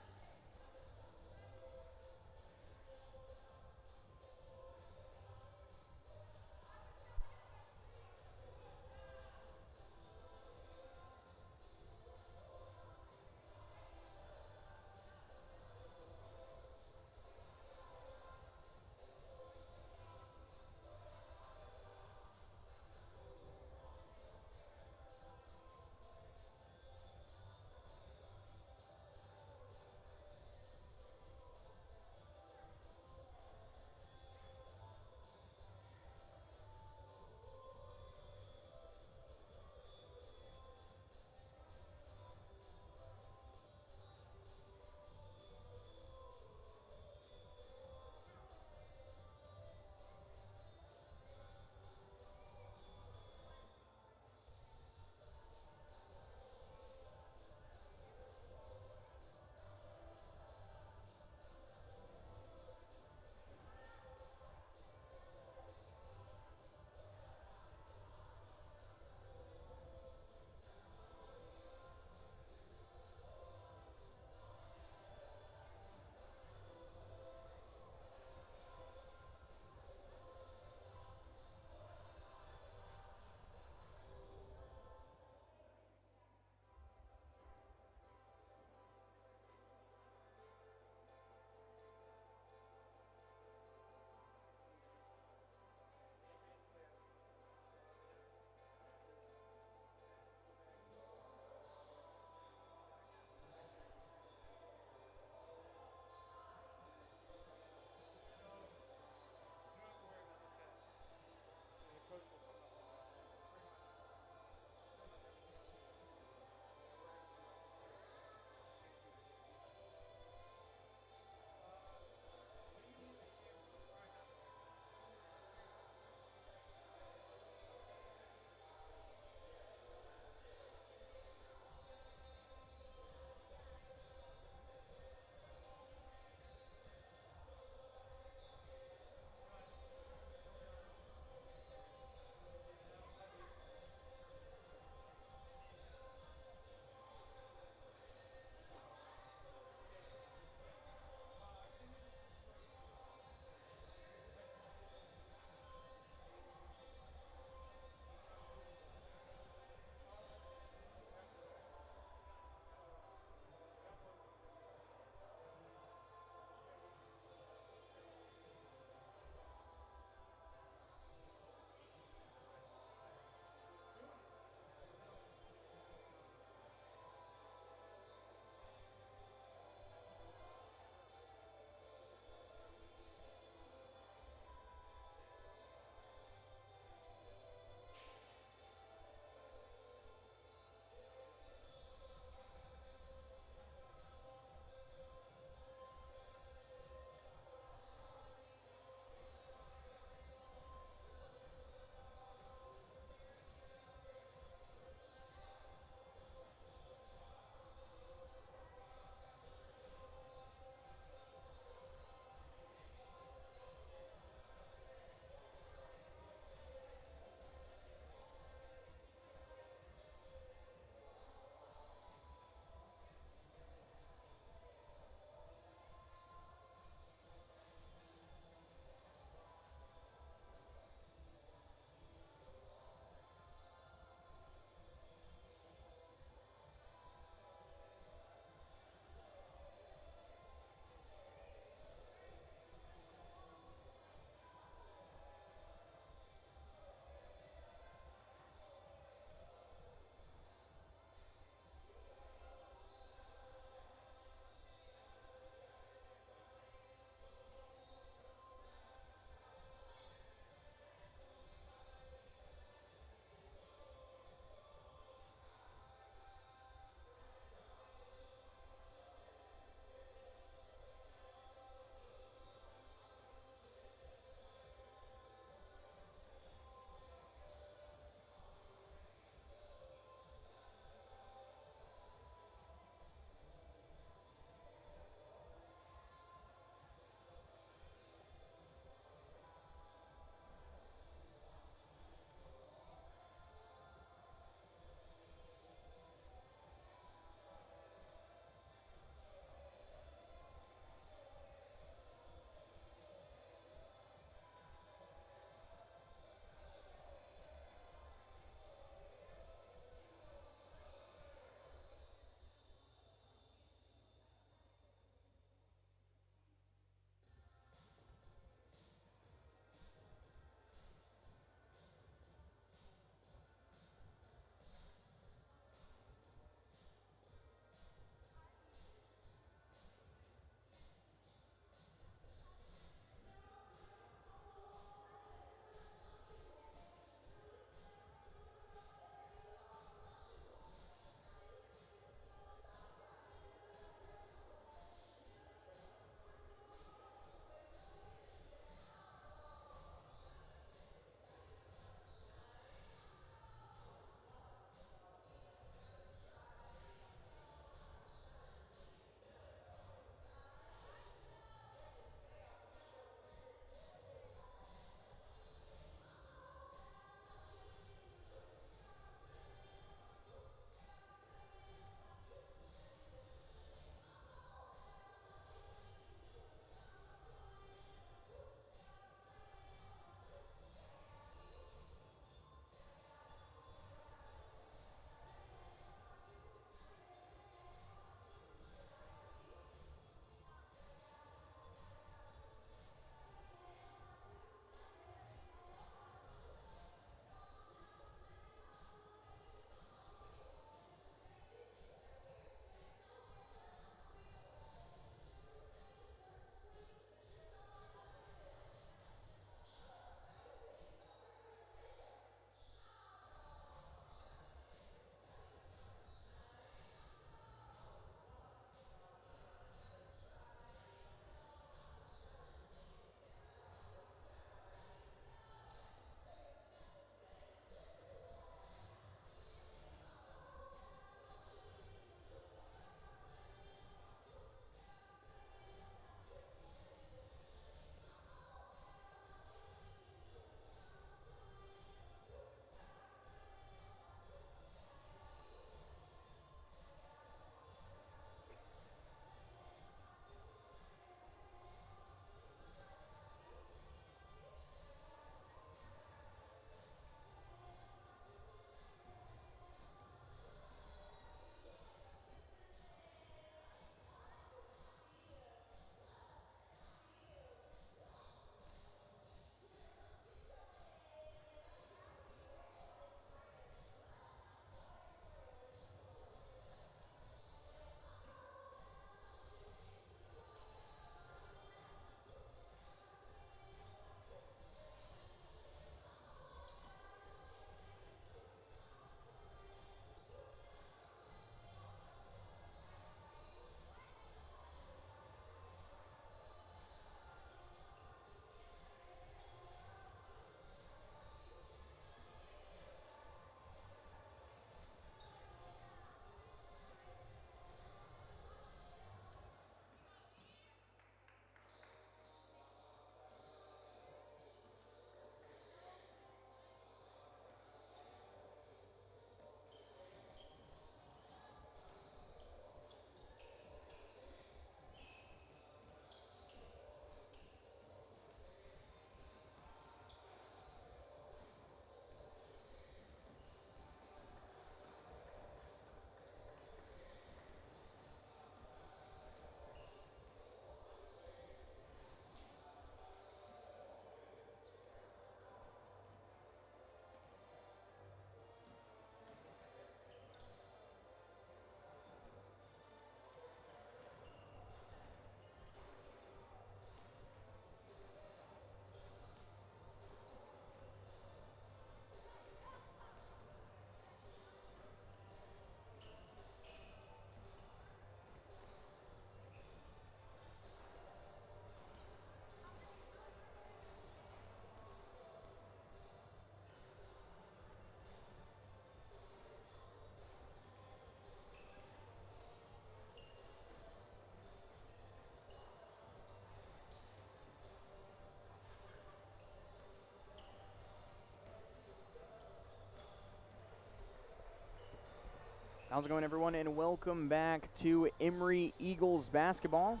How's it going, everyone, and welcome back to Emory Eagles basketball.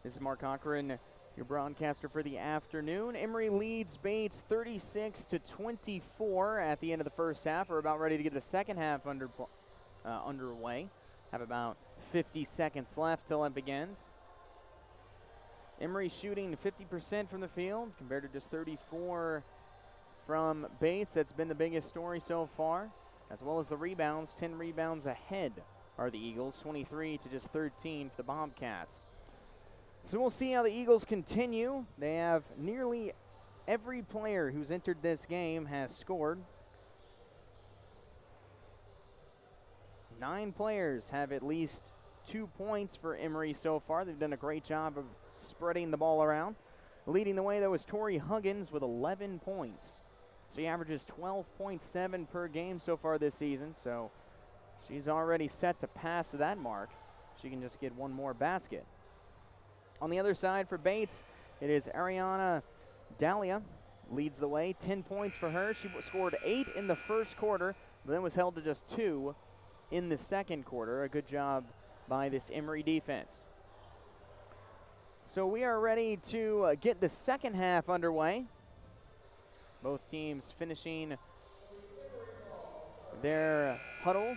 This is Mark Cochran, your broadcaster for the afternoon. Emory leads Bates 36-24 at the end of the first half. We're about ready to get the second half underway. Have about 50 seconds left till it begins. Emory shooting 50% from the field compared to just 34 from Bates. That's been the biggest story so far. As well as the rebounds, 10 rebounds ahead are the Eagles, 23 to just 13 for the Bobcats. So we'll see how the Eagles continue. They have nearly every player who's entered this game has scored. 9 players have at least 2 points for Emory so far. They've done a great job of spreading the ball around. Leading the way, though, is Tori Huggins with 11 points. She averages 12.7 per game so far this season, so she's already set to pass that mark. She can just get one more basket. On the other side for Bates, it is Ariana Dahlia leads the way. 10 points for her. She scored 8 in the first quarter, but then was held to just 2 in the second quarter. A good job by this Emory defense. So we are ready to get the second half underway. Both teams finishing their huddles.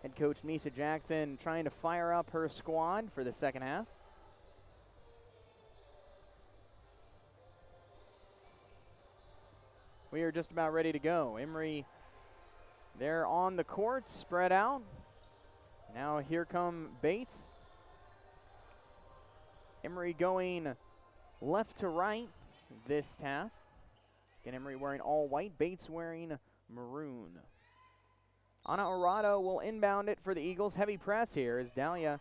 Head coach Misa Jackson trying to fire up her squad for the second half. We are just about ready to go. Emory, they're on the court, spread out. Now here come Bates. Emory going left to right this half. Again, Emory wearing all white, Bates wearing maroon. Anna Arado will inbound it for the Eagles. Heavy press here as Dahlia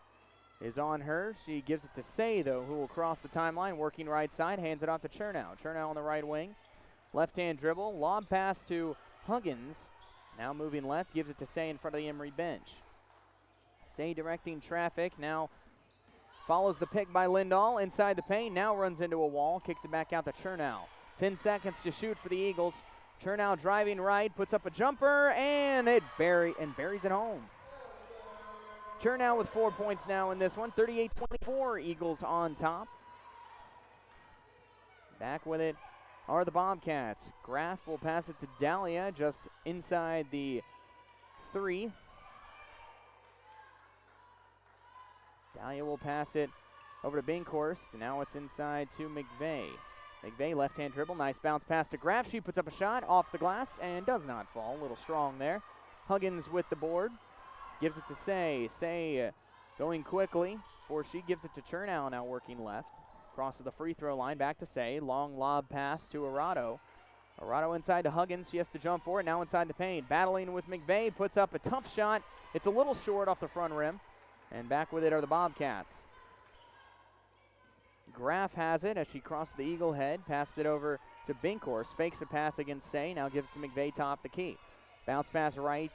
is on her. She gives it to Say, though, who will cross the timeline, working right side, hands it off to Chernow. Chernow on the right wing. Left-hand dribble, lob pass to Huggins. Now moving left, gives it to Say in front of the Emory bench. Say directing traffic, now follows the pick by Lindahl inside the paint, now runs into a wall, kicks it back out to Chernow. 10 seconds to shoot for the Eagles. Chernow driving right, puts up a jumper, and buries it home. Chernow with 4 points now in this one, 38-24, Eagles on top. Back with it are the Bobcats. Graff will pass it to Dahlia just inside the 3. Dahlia will pass it over to Binkhorst. Now it's inside to McVeigh. McVeigh, left-hand dribble. Nice bounce pass to Graff. She puts up a shot off the glass and does not fall. A little strong there. Huggins with the board. Gives it to Say. Say going quickly before she gives it to Chernow, now working left. Crosses the free throw line. Back to Say. Long lob pass to Arado. Arado inside to Huggins. She has to jump for it. Now inside the paint. Battling with McVeigh. Puts up a tough shot. It's a little short off the front rim. And back with it are the Bobcats. Graff has it as she crosses the Eagle head. Passes it over to Binkhorst. Fakes a pass against Say. Now gives it to McVeigh top the key. Bounce pass right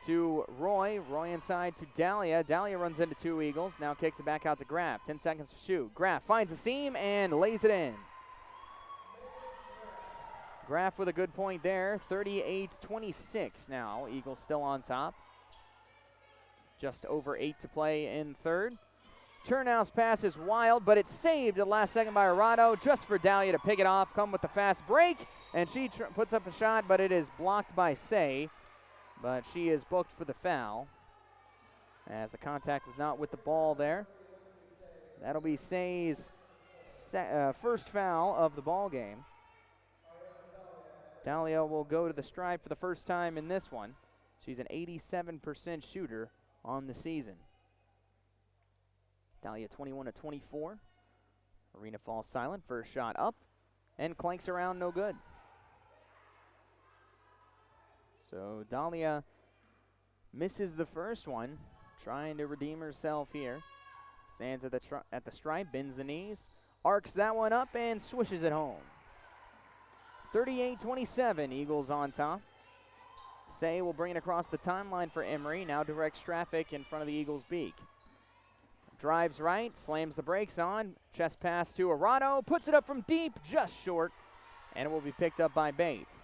to Roy. Roy inside to Dahlia. Dahlia runs into 2 Eagles. Now kicks it back out to Graff. 10 seconds to shoot. Graff finds a seam and lays it in. Graff with a good point there. 38-26 now. Eagles still on top. Just over 8 to play in third. Chernow's pass is wild, but it's saved at last second by Arado, just for Dahlia to pick it off, come with the fast break, and she puts up a shot, but it is blocked by Say, but she is booked for the foul, as the contact was not with the ball there. That'll be Say's first foul of the ball game. Dahlia will go to the stripe for the first time in this one. She's an 87% shooter on the season. Dahlia 21-24. Arena falls silent. First shot up and clanks around, no good. So Dahlia misses the first one, trying to redeem herself here. Stands at the stripe, bends the knees, arcs that one up and swishes it home. 38-27, Eagles on top. Say will bring it across the timeline for Emory. Now directs traffic in front of the Eagles' beak. Drives right, slams the brakes on. Chest pass to Arado. Puts it up from deep, just short. And it will be picked up by Bates.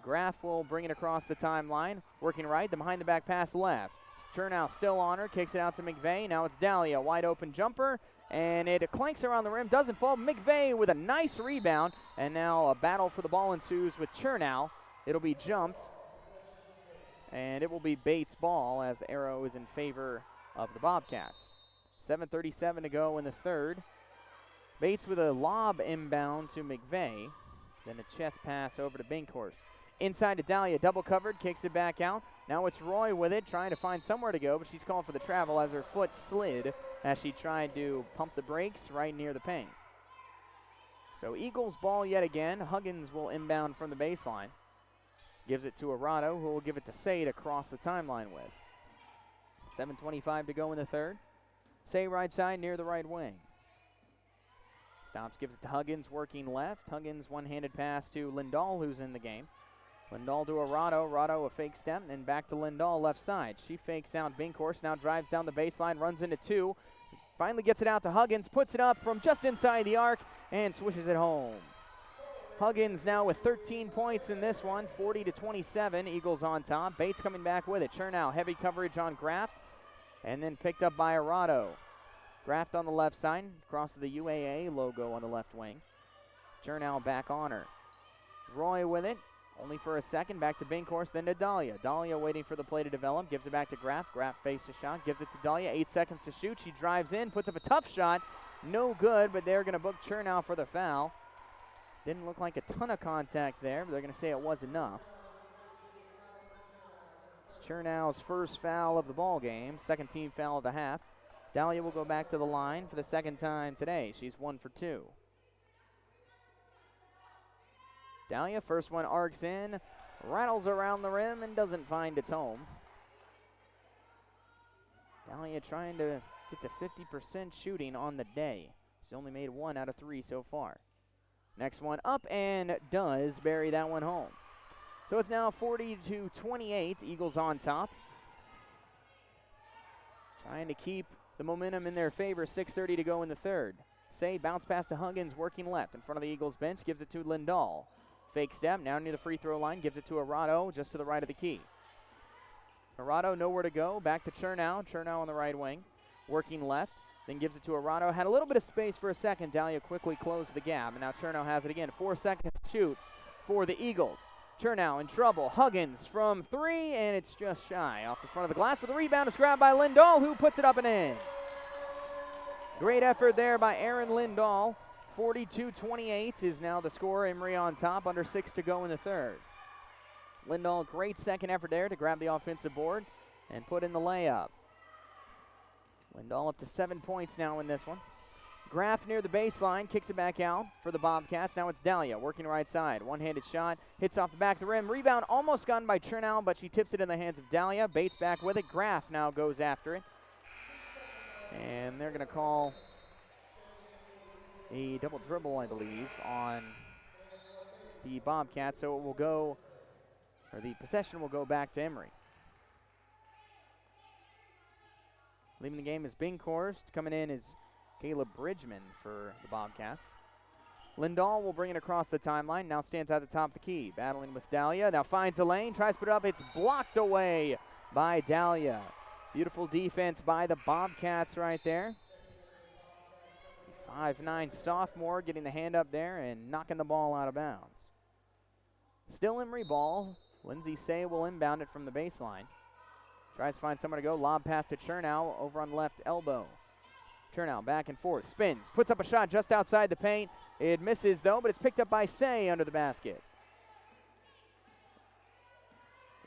Graff will bring it across the timeline. Working right, the behind the back pass left. Chernow still on her, kicks it out to McVeigh. Now it's Dahlia, wide open jumper, and it clanks around the rim, doesn't fall. McVeigh with a nice rebound, and now a battle for the ball ensues with Chernow. It'll be jumped, and it will be Bates' ball as the arrow is in favor of the Bobcats. 7:37 to go in the third. Bates with a lob inbound to McVeigh, then a chest pass over to Binkhorst. Inside to Dahlia, double covered, kicks it back out. Now it's Roy with it, trying to find somewhere to go, but she's called for the travel as her foot slid as she tried to pump the brakes right near the paint. So Eagles ball yet again. Huggins will inbound from the baseline. Gives it to Arado, who will give it to Say to cross the timeline with. 7:25 to go in the third. Say right side near the right wing. Stops, gives it to Huggins, working left. Huggins one-handed pass to Lindahl, who's in the game. Lindahl to Arado. Arado a fake step, and back to Lindahl left side. She fakes out Binkhorst, now drives down the baseline, runs into two. Finally gets it out to Huggins, puts it up from just inside the arc, and swishes it home. Huggins now with 13 points in this one, 40-27. Eagles on top. Bates coming back with it. Chernow, heavy coverage on Graff, and then picked up by Arado. Graff on the left side, across the UAA logo on the left wing. Chernow back on her. Roy with it. Only for a second, back to Binkhorst, then to Dahlia. Dahlia waiting for the play to develop, gives it back to Graff. Graff fakes a shot, gives it to Dahlia, 8 seconds to shoot. She drives in, puts up a tough shot. No good, but they're going to book Chernow for the foul. Didn't look like a ton of contact there, but they're going to say it was enough. It's Chernow's first foul of the ball game, second team foul of the half. Dahlia will go back to the line for the second time today. She's 1 for 2. Dahlia, first one arcs in, rattles around the rim, and doesn't find its home. Dahlia trying to get to 50% shooting on the day. She's only made 1 out of 3 so far. Next one up and does bury that one home. So it's now 40-28, Eagles on top. Trying to keep the momentum in their favor, 6:30 to go in the third. Say, bounce pass to Huggins, working left in front of the Eagles bench, gives it to Lindahl. Fake step, now near the free throw line, gives it to Arado, just to the right of the key. Arado nowhere to go, back to Chernow. Chernow on the right wing, working left, then gives it to Arado. Had a little bit of space for a second. Dahlia quickly closed the gap, and now Chernow has it again. 4 seconds to shoot for the Eagles. Chernow in trouble. Huggins from 3, and it's just shy off the front of the glass, but the rebound is grabbed by Lindahl, who puts it up and in. Great effort there by Aaron Lindahl. 42-28 is now the score. Emory on top, under 6 to go in the third. Lindahl, great second effort there to grab the offensive board and put in the layup. Lindahl up to 7 points now in this one. Graff near the baseline, kicks it back out for the Bobcats. Now it's Dahlia working right side. One-handed shot, hits off the back of the rim. Rebound almost gotten by Chernow, but she tips it in the hands of Dahlia. Bates back with it. Graff now goes after it. And they're going to call a double dribble, I believe, on the Bobcats. So it will go, or the possession will go back to Emory. Leaving the game is Binkhorst. Coming in is Caleb Bridgman for the Bobcats. Lindahl will bring it across the timeline. Now stands at the top of the key, battling with Dahlia. Now finds a lane, tries to put it up. It's blocked away by Dahlia. Beautiful defense by the Bobcats right there. 5'9" sophomore getting the hand up there and knocking the ball out of bounds. Still Emory ball. Lindsay Say will inbound it from the baseline. Tries to find somewhere to go. Lob pass to Chernow over on the left elbow. Chernow back and forth. Spins. Puts up a shot just outside the paint. It misses though, but it's picked up by Say under the basket.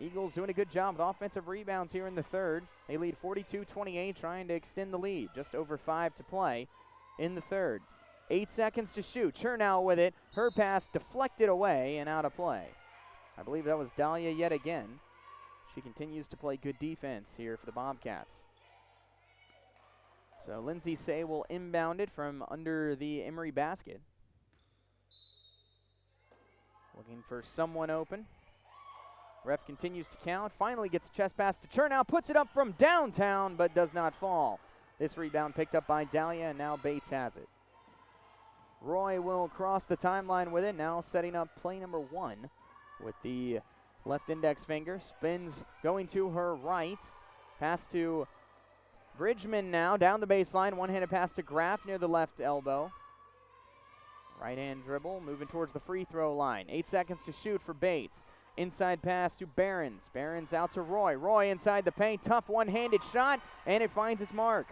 Eagles doing a good job with offensive rebounds here in the third. They lead 42-28, trying to extend the lead. Just over 5 to play in the third. 8 seconds to shoot. Chernow with it. Her pass deflected away and out of play. I believe that was Dahlia yet again. She continues to play good defense here for the Bobcats. So Lindsay Say will inbound it from under the Emory basket. Looking for someone open. Ref continues to count. Finally gets a chest pass to Chernow. Puts it up from downtown, but does not fall. This rebound picked up by Dahlia, and now Bates has it. Roy will cross the timeline with it, now setting up play number 1 with the left index finger. Spins going to her right. Pass to Bridgman now, down the baseline. One-handed pass to Graff near the left elbow. Right-hand dribble, moving towards the free throw line. 8 seconds to shoot for Bates. Inside pass to Behrens. Behrens out to Roy. Roy inside the paint. Tough one-handed shot, and it finds its mark.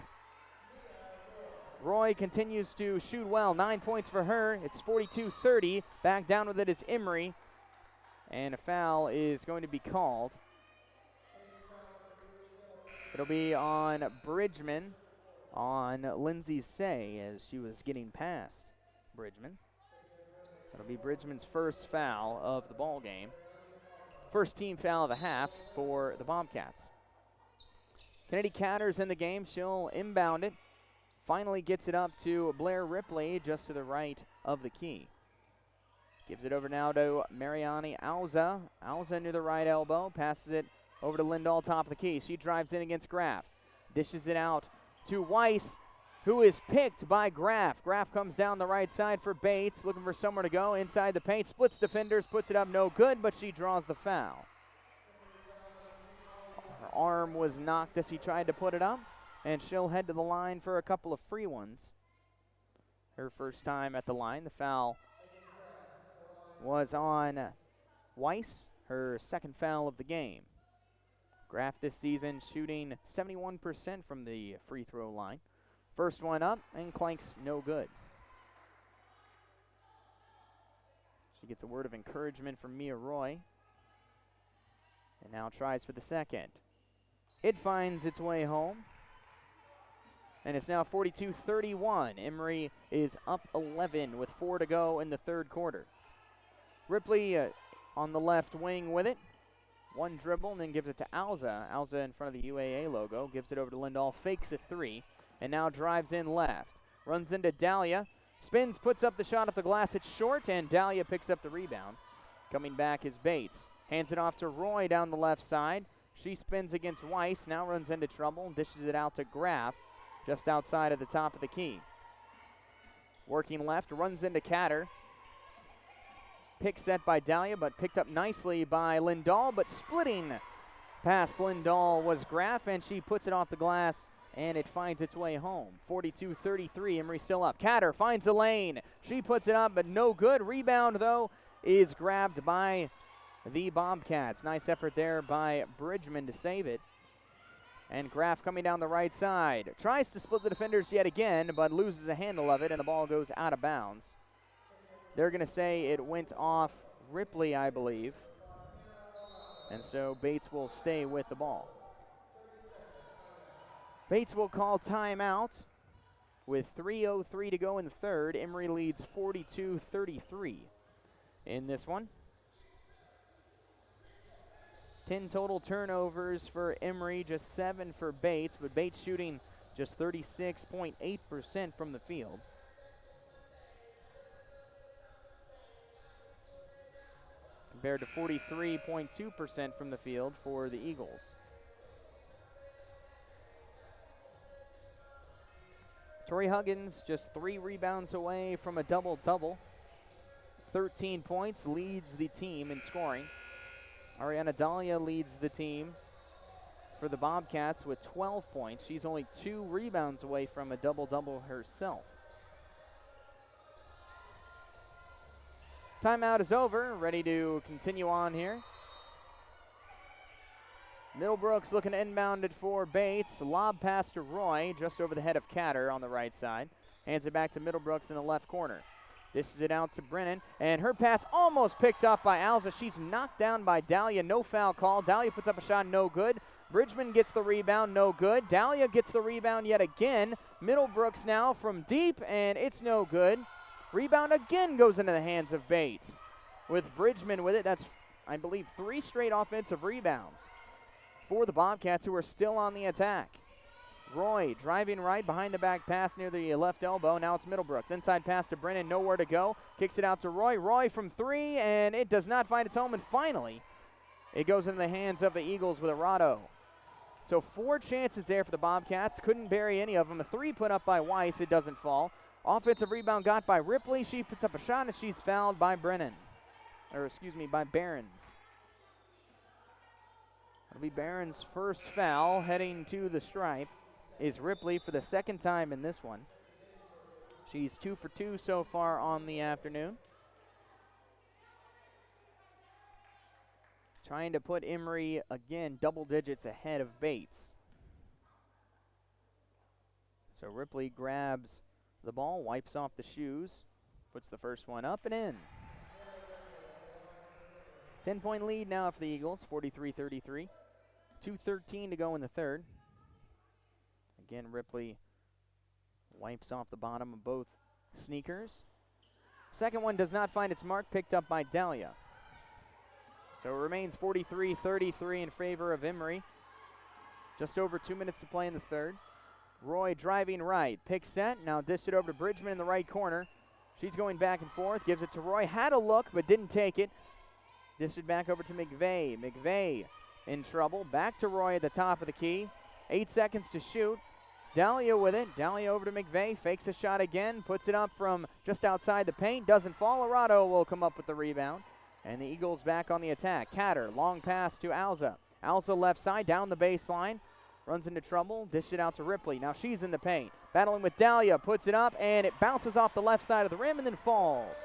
Roy continues to shoot well. 9 points for her. It's 42-30. Back down with it is Emory. And a foul is going to be called. It'll be on Bridgman, on Lindsay Say, as she was getting past Bridgman. It'll be Bridgman's first foul of the ball game. First team foul of the half for the Bobcats. Kennedy Catter's in the game. She'll inbound it. Finally gets it up to Blair Ripley, just to the right of the key. Gives it over now to Mariani Auza. Auza near the right elbow. Passes it over to Lindahl, top of the key. She drives in against Graff. Dishes it out to Weiss, who is picked by Graff. Graff comes down the right side for Bates, looking for somewhere to go. Inside the paint, splits defenders, puts it up, no good, but she draws the foul. Her arm was knocked as she tried to put it up, and she'll head to the line for a couple of free ones. Her first time at the line. The foul was on Weiss, her second foul of the game. Graff this season shooting 71% from the free throw line. First one up and clanks no good. She gets a word of encouragement from Mia Roy. And now tries for the second. It finds its way home. And it's now 42-31. Emory is up 11 with 4 to go in the third quarter. Ripley on the left wing with it. One dribble and then gives it to Auza. Auza in front of the UAA logo. Gives it over to Lindahl. Fakes a three. And now drives in left. Runs into Dahlia. Spins, puts up the shot off the glass. It's short, and Dahlia picks up the rebound. Coming back is Bates. Hands it off to Roy down the left side. She spins against Weiss. Now runs into trouble and dishes it out to Graff just outside of the top of the key. Working left. Runs into Catter. Pick set by Dahlia, but picked up nicely by Lindahl. But splitting past Lindahl was Graff, and she puts it off the glass, and it finds its way home. 42-33, Emory still up. Catter finds the lane. She puts it up, but no good. Rebound, though, is grabbed by the Bobcats. Nice effort there by Bridgman to save it. And Graff coming down the right side. Tries to split the defenders yet again, but loses a handle of it, and the ball goes out of bounds. They're going to say it went off Ripley, I believe. And so Bates will stay with the ball. Bates will call timeout with 3:03 to go in the third. Emory leads 42-33 in this one. 10 total turnovers for Emory, just 7 for Bates, but Bates shooting just 36.8% from the field. Compared to 43.2% from the field for the Eagles. Tori Huggins just 3 rebounds away from a double-double. 13 points, leads the team in scoring. Ariana Dahlia leads the team for the Bobcats with 12 points. She's only 2 rebounds away from a double-double herself. Timeout is over. Ready to continue on here. Middlebrooks looking to inbound it for Bates. Lob pass to Roy, just over the head of Catter on the right side. Hands it back to Middlebrooks in the left corner. Dishes it out to Brennan, and her pass almost picked up by Auza. She's knocked down by Dahlia. No foul call. Dahlia puts up a shot, no good. Bridgman gets the rebound, no good. Dahlia gets the rebound yet again. Middlebrooks now from deep, and it's no good. Rebound again goes into the hands of Bates. With Bridgman with it, that's, I believe, 3 straight offensive rebounds for the Bobcats, who are still on the attack. Roy driving right, behind the back pass near the left elbow. Now it's Middlebrooks. Inside pass to Brennan, nowhere to go. Kicks it out to Roy. Roy from 3, and it does not find its home. And finally, it goes into the hands of the Eagles with Arado. So 4 chances there for the Bobcats. Couldn't bury any of them. A 3 put up by Weiss. It doesn't fall. Offensive rebound got by Ripley. She puts up a shot, and she's fouled by Brennan. by Barron's. It'll be Barron's first foul. Heading to the stripe is Ripley for the second time in this one. She's 2 for 2 so far on the afternoon. Trying to put Emory, again, double digits ahead of Bates. So Ripley grabs the ball, wipes off the shoes, puts the first one up and in. 10-point lead now for the Eagles, 43-33. 2:13 to go in the third. Again, Ripley wipes off the bottom of both sneakers. Second one does not find its mark, picked up by Dahlia. So it remains 43-33 in favor of Emory. Just over 2 minutes to play in the third. Roy driving right, pick set, now dished it over to Bridgman in the right corner. She's going back and forth, gives it to Roy, had a look but didn't take it. Dished it back over to McVeigh. McVeigh in trouble, back to Roy at the top of the key. 8 seconds to shoot. Dahlia with it, Dahlia over to McVeigh, fakes a shot again, puts it up from just outside the paint, doesn't fall. Arado will come up with the rebound. And the Eagles back on the attack. Catter, long pass to Alza. Alza left side, down the baseline. Runs into trouble, dished it out to Ripley. Now she's in the paint. Battling with Dahlia, puts it up, and it bounces off the left side of the rim and then falls.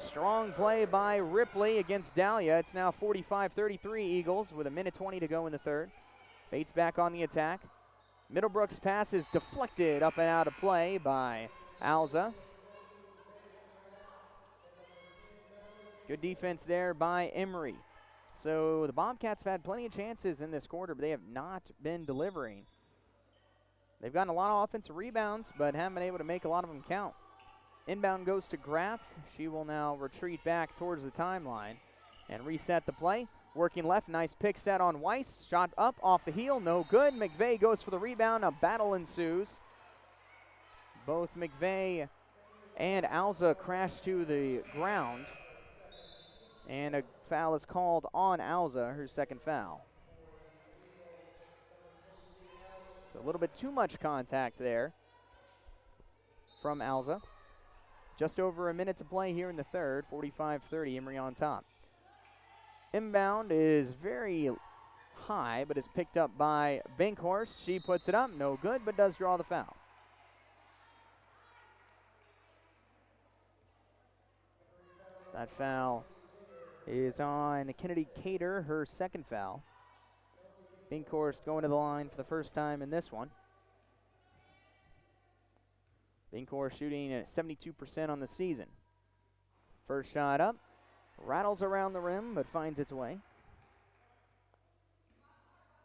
Strong play by Ripley against Dahlia. It's now 45-33 Eagles with 1:20 to go in the third. Bates back on the attack. Middlebrook's pass is deflected up and out of play by Alza. Good defense there by Emory. So the Bobcats have had plenty of chances in this quarter, but they have not been delivering. They've gotten a lot of offensive rebounds, but haven't been able to make a lot of them count. Inbound goes to Graff. She will now retreat back towards the timeline and reset the play. Working left, nice pick set on Weiss. Shot up off the heel, no good. McVeigh goes for the rebound. A battle ensues. Both McVeigh and Alza crash to the ground. And a foul is called on Alza, her second foul. So a little bit too much contact there from Alza. Just over a minute to play here in the third, 45-30, Emory on top. Inbound is very high, but is picked up by Bankhorst. She puts it up, no good, but does draw the foul. That foul is on Kennedy Cater, her second foul. Bankhorst going to the line for the first time in this one. Bankhorst shooting at 72% on the season. First shot up, rattles around the rim, but finds its way.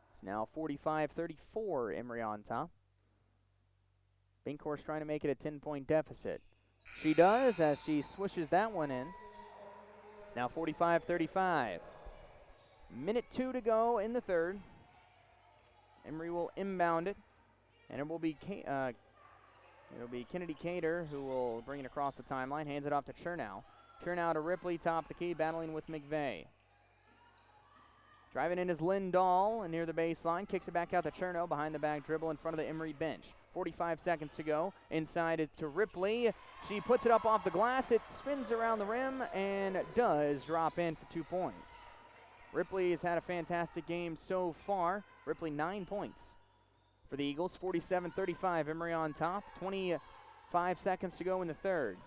It's now 45-34, Emory on top. Bankhorst trying to make it a 10-point deficit. She does as she swishes that one in. It's now 45-35. Minute 2 to go in the third. Emory will inbound it, and it will be Kennedy Cater who will bring it across the timeline, hands it off to Chernow. Chernow to Ripley, top the key, battling with McVeigh. Driving in is Lindahl and near the baseline, kicks it back out to Chernow, behind the back dribble in front of the Emory bench. 45 seconds to go. Inside it to Ripley. She puts it up off the glass. It spins around the rim and does drop in for 2 points. Ripley has had a fantastic game so far. Ripley 9 points for the Eagles. 47-35, Emory on top. 25 seconds to go in the third.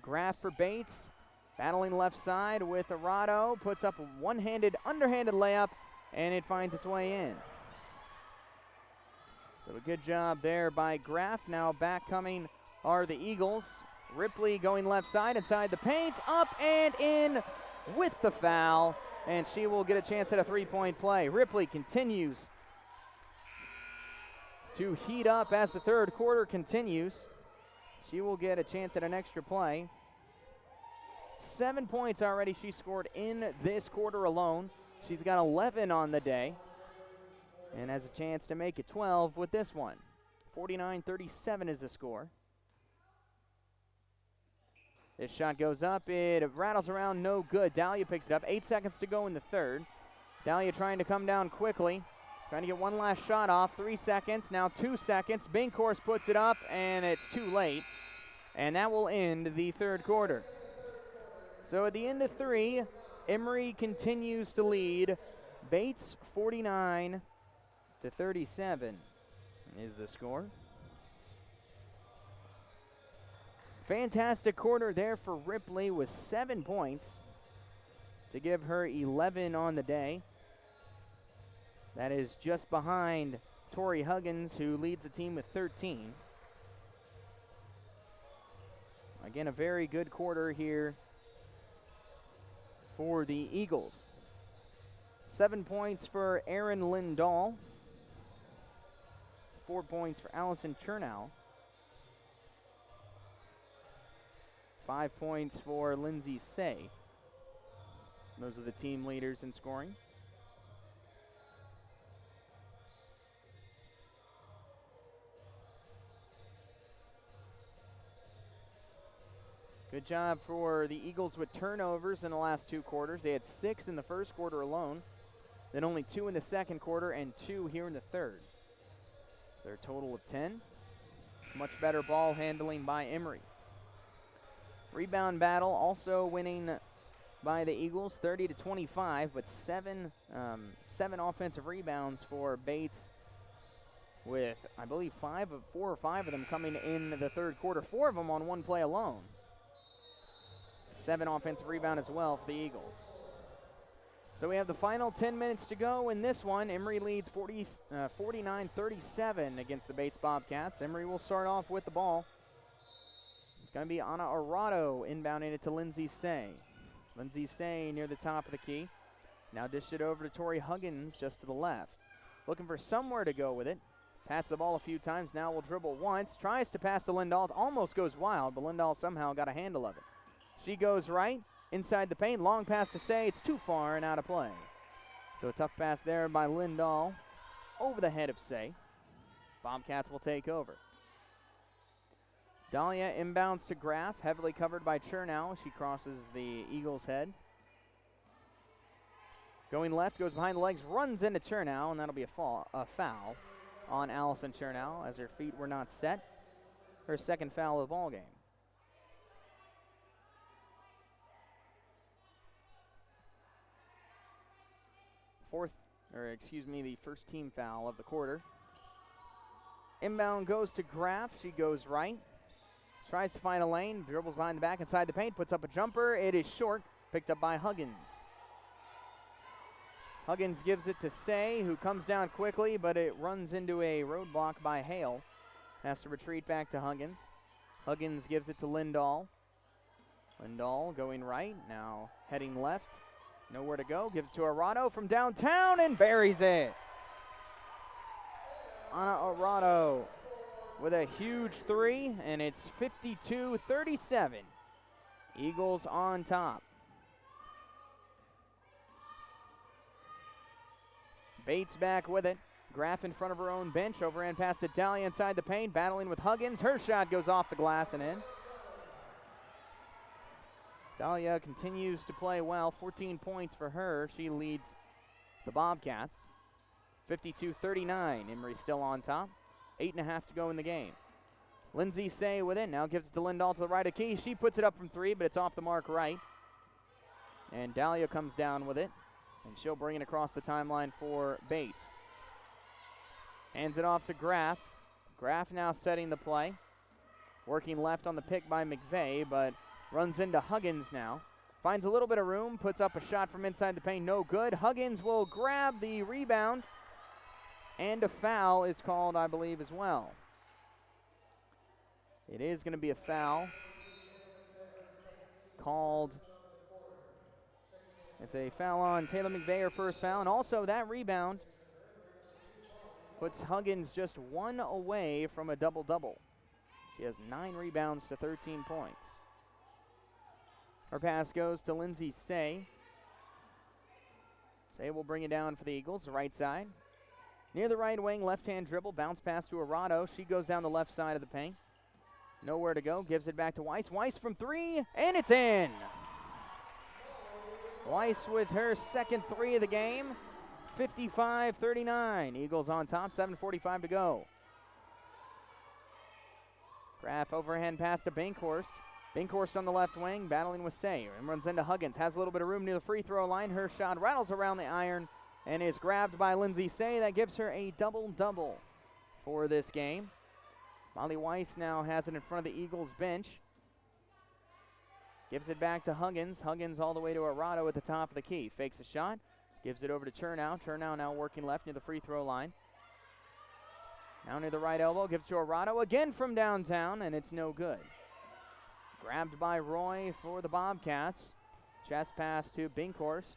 Graff for Bates. Battling left side with Arado. Puts up a one-handed, underhanded layup, and it finds its way in. So a good job there by Graff. Now back coming are the Eagles. Ripley going left side inside the paint. Up and in with the foul, and she will get a chance at a three-point play. Ripley continues to heat up as the third quarter continues. She will get a chance at an extra play. 7 points already she scored in this quarter alone. She's got 11 on the day and has a chance to make it 12 with this one. 49-37 is the score. This shot goes up, it rattles around, no good. Dahlia picks it up, 8 seconds to go in the third. Dahlia trying to come down quickly, trying to get one last shot off, 3 seconds, now 2 seconds. Bankhorst puts it up, and it's too late. And that will end the third quarter. So at the end of 3, Emory continues to lead. Bates 49-37 is the score. Fantastic quarter there for Ripley with 7 points to give her 11 on the day. That is just behind Tori Huggins, who leads the team with 13. Again, a very good quarter here for the Eagles. 7 points for Erin Lindahl. 4 points for Allison Chernow. 5 points for Lindsay Say. Those are the team leaders in scoring. Good job for the Eagles with turnovers in the last 2 quarters. They had 6 in the first quarter alone, then only 2 in the second quarter and 2 here in the third. Their total of 10. Much better ball handling by Emory. Rebound battle also winning by the Eagles, 30-25, but seven offensive rebounds for Bates, with I believe 4 or 5 of them coming in the third quarter. 4 of them on one play alone. 7 offensive rebound as well for the Eagles. So we have the final 10 minutes to go in this one. Emory leads 49-37 against the Bates Bobcats. Emory will start off with the ball. It's going to be Anna Arado inbounding it to Lindsay Say. Lindsay Say near the top of the key. Now dished it over to Tori Huggins just to the left. Looking for somewhere to go with it. Passed the ball a few times. Now will dribble once. Tries to pass to Lindahl. Almost goes wild, but Lindahl somehow got a handle of it. She goes right inside the paint. Long pass to Say. It's too far and out of play. So a tough pass there by Lindahl over the head of Say. Bobcats will take over. Dahlia inbounds to Graff, heavily covered by Chernow. She crosses the Eagles' head. Going left, goes behind the legs, runs into Chernow, and that'll be a foul on Allison Chernow as her feet were not set. Her second foul of the ball game. The first team foul of the quarter. Inbound goes to Graff. She goes right. Tries to find a lane, dribbles behind the back inside the paint, puts up a jumper. It is short, picked up by Huggins. Huggins gives it to Say, who comes down quickly, but it runs into a roadblock by Hale. Has to retreat back to Huggins. Huggins gives it to Lindahl. Lindahl going right, now heading left. Nowhere to go, gives it to Arado from downtown and buries it. Anna Arado with a huge 3, and it's 52-37. Eagles on top. Bates back with it. Graff in front of her own bench. Overhand pass to Dahlia inside the paint, battling with Huggins. Her shot goes off the glass and in. Dahlia continues to play well. 14 points for her. She leads the Bobcats. 52-39. Emory still on top. 8.5 to go in the game. Lindsay Say with it. Now gives it to Lindahl to the right of key. She puts it up from 3, but it's off the mark right. And Dahlia comes down with it. And she'll bring it across the timeline for Bates. Hands it off to Graff. Graff now setting the play. Working left on the pick by McVeigh, but runs into Huggins now. Finds a little bit of room. Puts up a shot from inside the paint. No good. Huggins will grab the rebound. And a foul is called, I believe, as well. It is going to be a foul called. It's a foul on Taylor McVeigh, her first foul. And also that rebound puts Huggins just 1 away from a double-double. She has 9 rebounds to 13 points. Her pass goes to Lindsay Say. Say will bring it down for the Eagles, the right side. Near the right wing, left-hand dribble, bounce pass to Arado. She goes down the left side of the paint. Nowhere to go, gives it back to Weiss. Weiss from 3, and it's in. Weiss with her second 3 of the game. 55-39. Eagles on top, 7:45 to go. Graff overhand pass to Bankhorst. Binkhorst on the left wing, battling with Say, and runs into Huggins. Has a little bit of room near the free throw line. Her shot rattles around the iron and is grabbed by Lindsay Say. That gives her a double-double for this game. Molly Weiss now has it in front of the Eagles bench. Gives it back to Huggins. Huggins all the way to Arado at the top of the key. Fakes a shot. Gives it over to Chernow. Chernow now working left near the free throw line. Now near the right elbow. Gives to Arado again from downtown, and it's no good. Grabbed by Roy for the Bobcats. Chest pass to Binkhorst.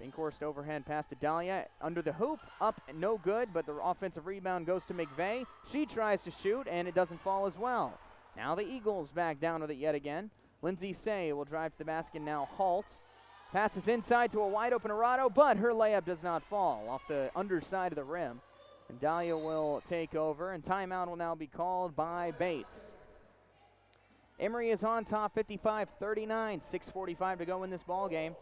Binkhorst overhand pass to Dahlia. Under the hoop. Up and no good, but the offensive rebound goes to McVeigh. She tries to shoot, and it doesn't fall as well. Now the Eagles back down with it yet again. Lindsay Say will drive to the basket, now halts. Passes inside to a wide open Arado, but her layup does not fall off the underside of the rim. And Dahlia will take over, and timeout will now be called by Bates. Emory is on top, 55-39, 6:45 to go in this ball game.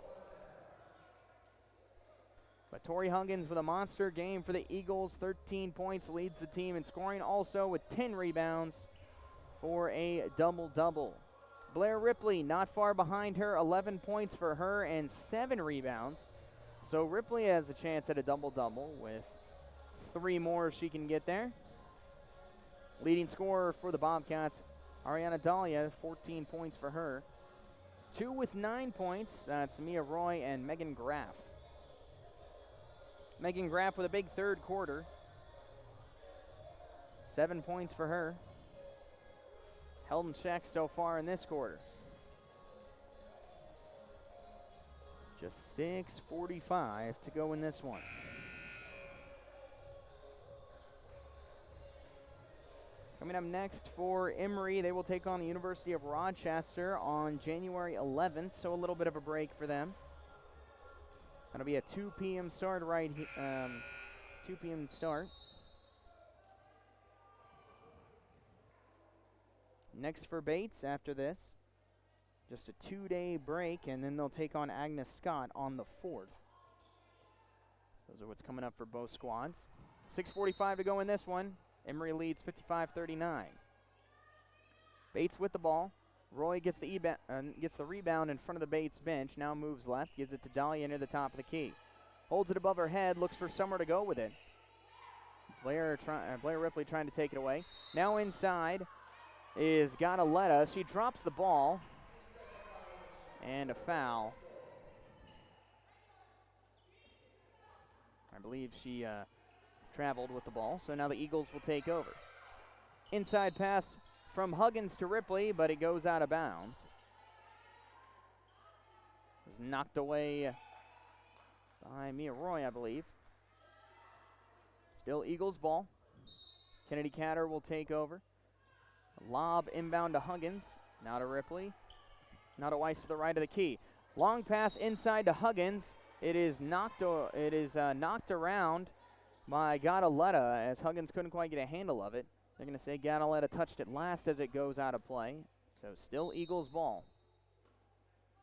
But Tori Huggins with a monster game for the Eagles, 13 points, leads the team in scoring, also with 10 rebounds for a double-double. Blair Ripley not far behind her, 11 points for her and 7 rebounds. So Ripley has a chance at a double-double with 3 more if she can get there. Leading scorer for the Bobcats, Ariana Dahlia, 14 points for her. 2 with 9 points, that's Mia Roy and Megan Graff. Megan Graff with a big third quarter. 7 points for her. Held in check so far in this quarter. Just 6:45 to go in this one. Coming up next for Emory, they will take on the University of Rochester on January 11th, so a little bit of a break for them. That'll be a 2 p.m. start 2 p.m. start. Next for Bates after this, just a 2-day break, and then they'll take on Agnes Scott on the 4th. Those are what's coming up for both squads. 6:45 to go in this one. Emory leads 55-39. Bates with the ball. Roy gets the rebound in front of the Bates bench. Now moves left, gives it to Dahlia near the top of the key. Holds it above her head, looks for somewhere to go with it. Blair Ripley trying to take it away. Now inside is Gadaletta. She drops the ball, and a foul. I believe she traveled with the ball, so now the Eagles will take over. Inside pass from Huggins to Ripley, but it goes out of bounds. It was knocked away by Mia Roy, I believe. Still Eagles ball. Kennedy Catter will take over. Lob inbound to Huggins. Now to Ripley. Now to Weiss to the right of the key. Long pass inside to Huggins. It is knocked around by Gadaletta as Huggins couldn't quite get a handle of it. They're going to say Gadaletta touched it last as it goes out of play. So still Eagles ball.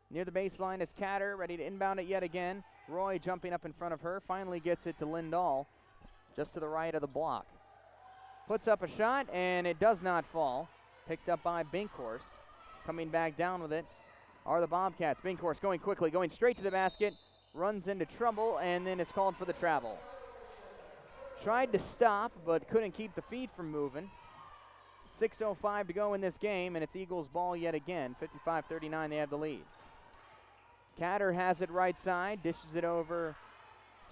Near the baseline is Catter, ready to inbound it yet again. Roy jumping up in front of her. Finally gets it to Lindahl, just to the right of the block. Puts up a shot, and it does not fall. Picked up by Binkhorst. Coming back down with it are the Bobcats. Binkhorst going quickly, going straight to the basket. Runs into trouble, and then is called for the travel. Tried to stop, but couldn't keep the feet from moving. 6:05 to go in this game, and it's Eagles ball yet again. 55-39, they have the lead. Catter has it right side, dishes it over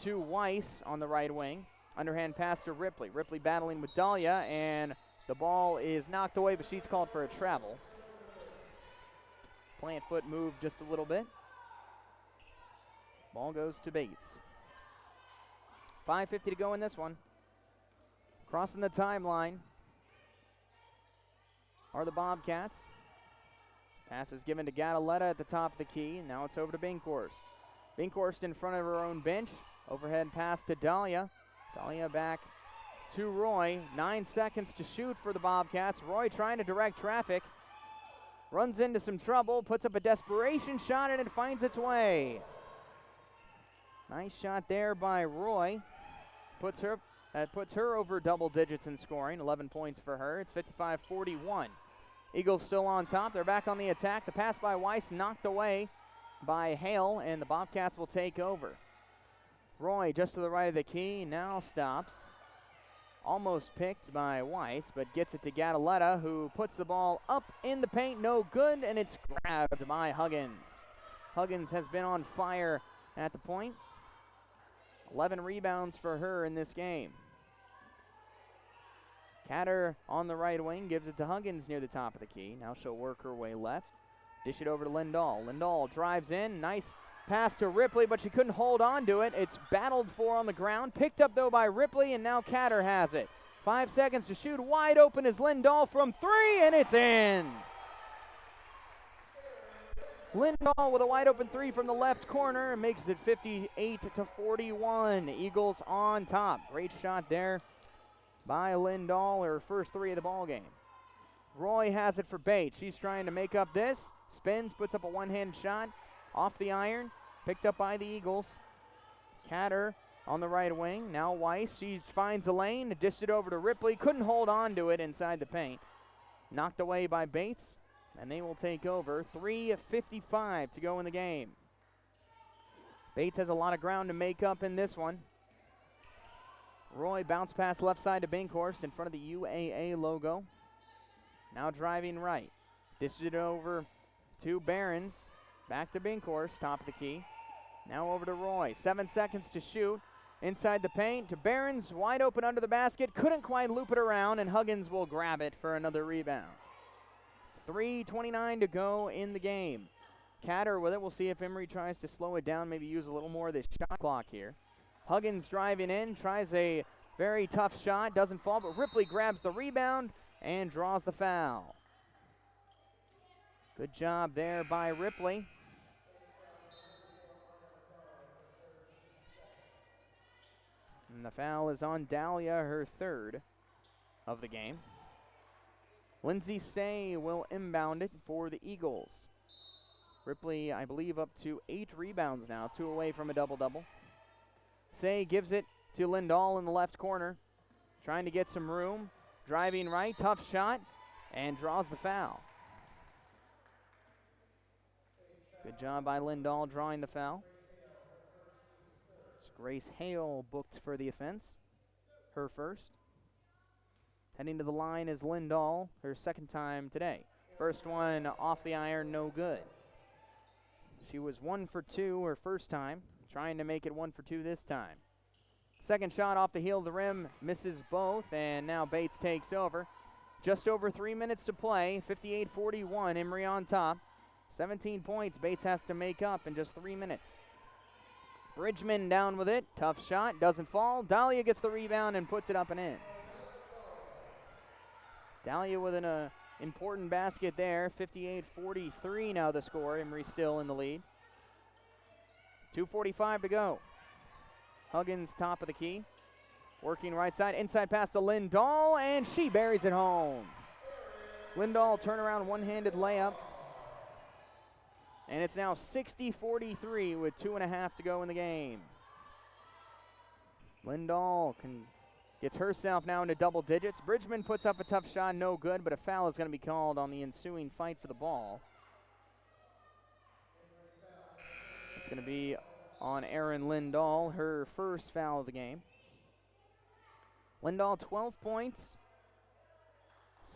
to Weiss on the right wing. Underhand pass to Ripley. Ripley battling with Dahlia, and the ball is knocked away, but she's called for a travel. Plant foot moved just a little bit. Ball goes to Bates. 5:50 to go in this one. Crossing the timeline are the Bobcats. Pass is given to Gadaletta at the top of the key. Now it's over to Binkhorst. Binkhorst in front of her own bench. Overhead pass to Dahlia. Dahlia back to Roy. 9 seconds to shoot for the Bobcats. Roy trying to direct traffic. Runs into some trouble. Puts up a desperation shot, and it finds its way. Nice shot there by Roy. Puts her over double digits in scoring. 11 points for her. It's 55-41. Eagles still on top. They're back on the attack. The pass by Weiss knocked away by Hale, and the Bobcats will take over. Roy just to the right of the key, now stops. Almost picked by Weiss, but gets it to Gadaletta, who puts the ball up in the paint, no good, and it's grabbed by Huggins. Huggins has been on fire at the point. 11 rebounds for her in this game. Catter on the right wing, gives it to Huggins near the top of the key. Now she'll work her way left. Dish it over to Lindahl. Lindahl drives in, nice pass to Ripley, but she couldn't hold on to it. It's battled for on the ground. Picked up, though, by Ripley, and now Catter has it. 5 seconds to shoot. Wide open is Lindahl from 3, and it's in. Lindahl with a wide open 3 from the left corner and makes it 58-41. Eagles on top. Great shot there by Lindahl, her first 3 of the ball game. Roy has it for Bates. She's trying to make up this. Spins, puts up a one-handed shot off the iron. Picked up by the Eagles. Catter on the right wing. Now Weiss. She finds a lane. Dished it over to Ripley. Couldn't hold on to it inside the paint. Knocked away by Bates. And they will take over. 3:55 to go in the game. Bates has a lot of ground to make up in this one. Roy bounce pass left side to Binkhorst in front of the UAA logo. Now driving right. Dished it over to Behrens. Back to Binkhorst, top of the key. Now over to Roy. 7 seconds to shoot. Inside the paint to Behrens, wide open under the basket. Couldn't quite loop it around, and Huggins will grab it for another rebound. 3:29 to go in the game. Catter with it. We'll see if Emory tries to slow it down, maybe use a little more of this shot clock here. Huggins driving in, tries a very tough shot, doesn't fall, but Ripley grabs the rebound and draws the foul. Good job there by Ripley. And the foul is on Dahlia, her 3rd of the game. Lindsay Say will inbound it for the Eagles. Ripley, I believe, up to 8 rebounds now, 2 away from a double-double. Say gives it to Lindahl in the left corner, trying to get some room. Driving right, tough shot, and draws the foul. Good job by Lindahl drawing the foul. It's Grace Hale booked for the offense, her first. Heading to the line is Lindahl, her 2nd time today. First one off the iron, no good. She was 1 for 2 her first time, trying to make it 1 for 2 this time. Second shot off the heel of the rim, misses both, and now Bates takes over. Just over 3 minutes to play, 58-41, Emory on top. 17 points Bates has to make up in just 3 minutes. Bridgman down with it, tough shot, doesn't fall. Dahlia gets the rebound and puts it up and in. Dahlia with an important basket there, 58-43 now the score. Emory still in the lead. 2:45 to go. Huggins top of the key. Working right side, inside pass to Lindahl, and she buries it home. Lindahl turnaround one-handed layup. And it's now 60-43 with 2.5 to go in the game. Lindahl gets herself now into double digits. Bridgman puts up a tough shot, no good, but a foul is going to be called on the ensuing fight for the ball. It's going to be on Erin Lindahl, her first foul of the game. Lindahl, 12 points.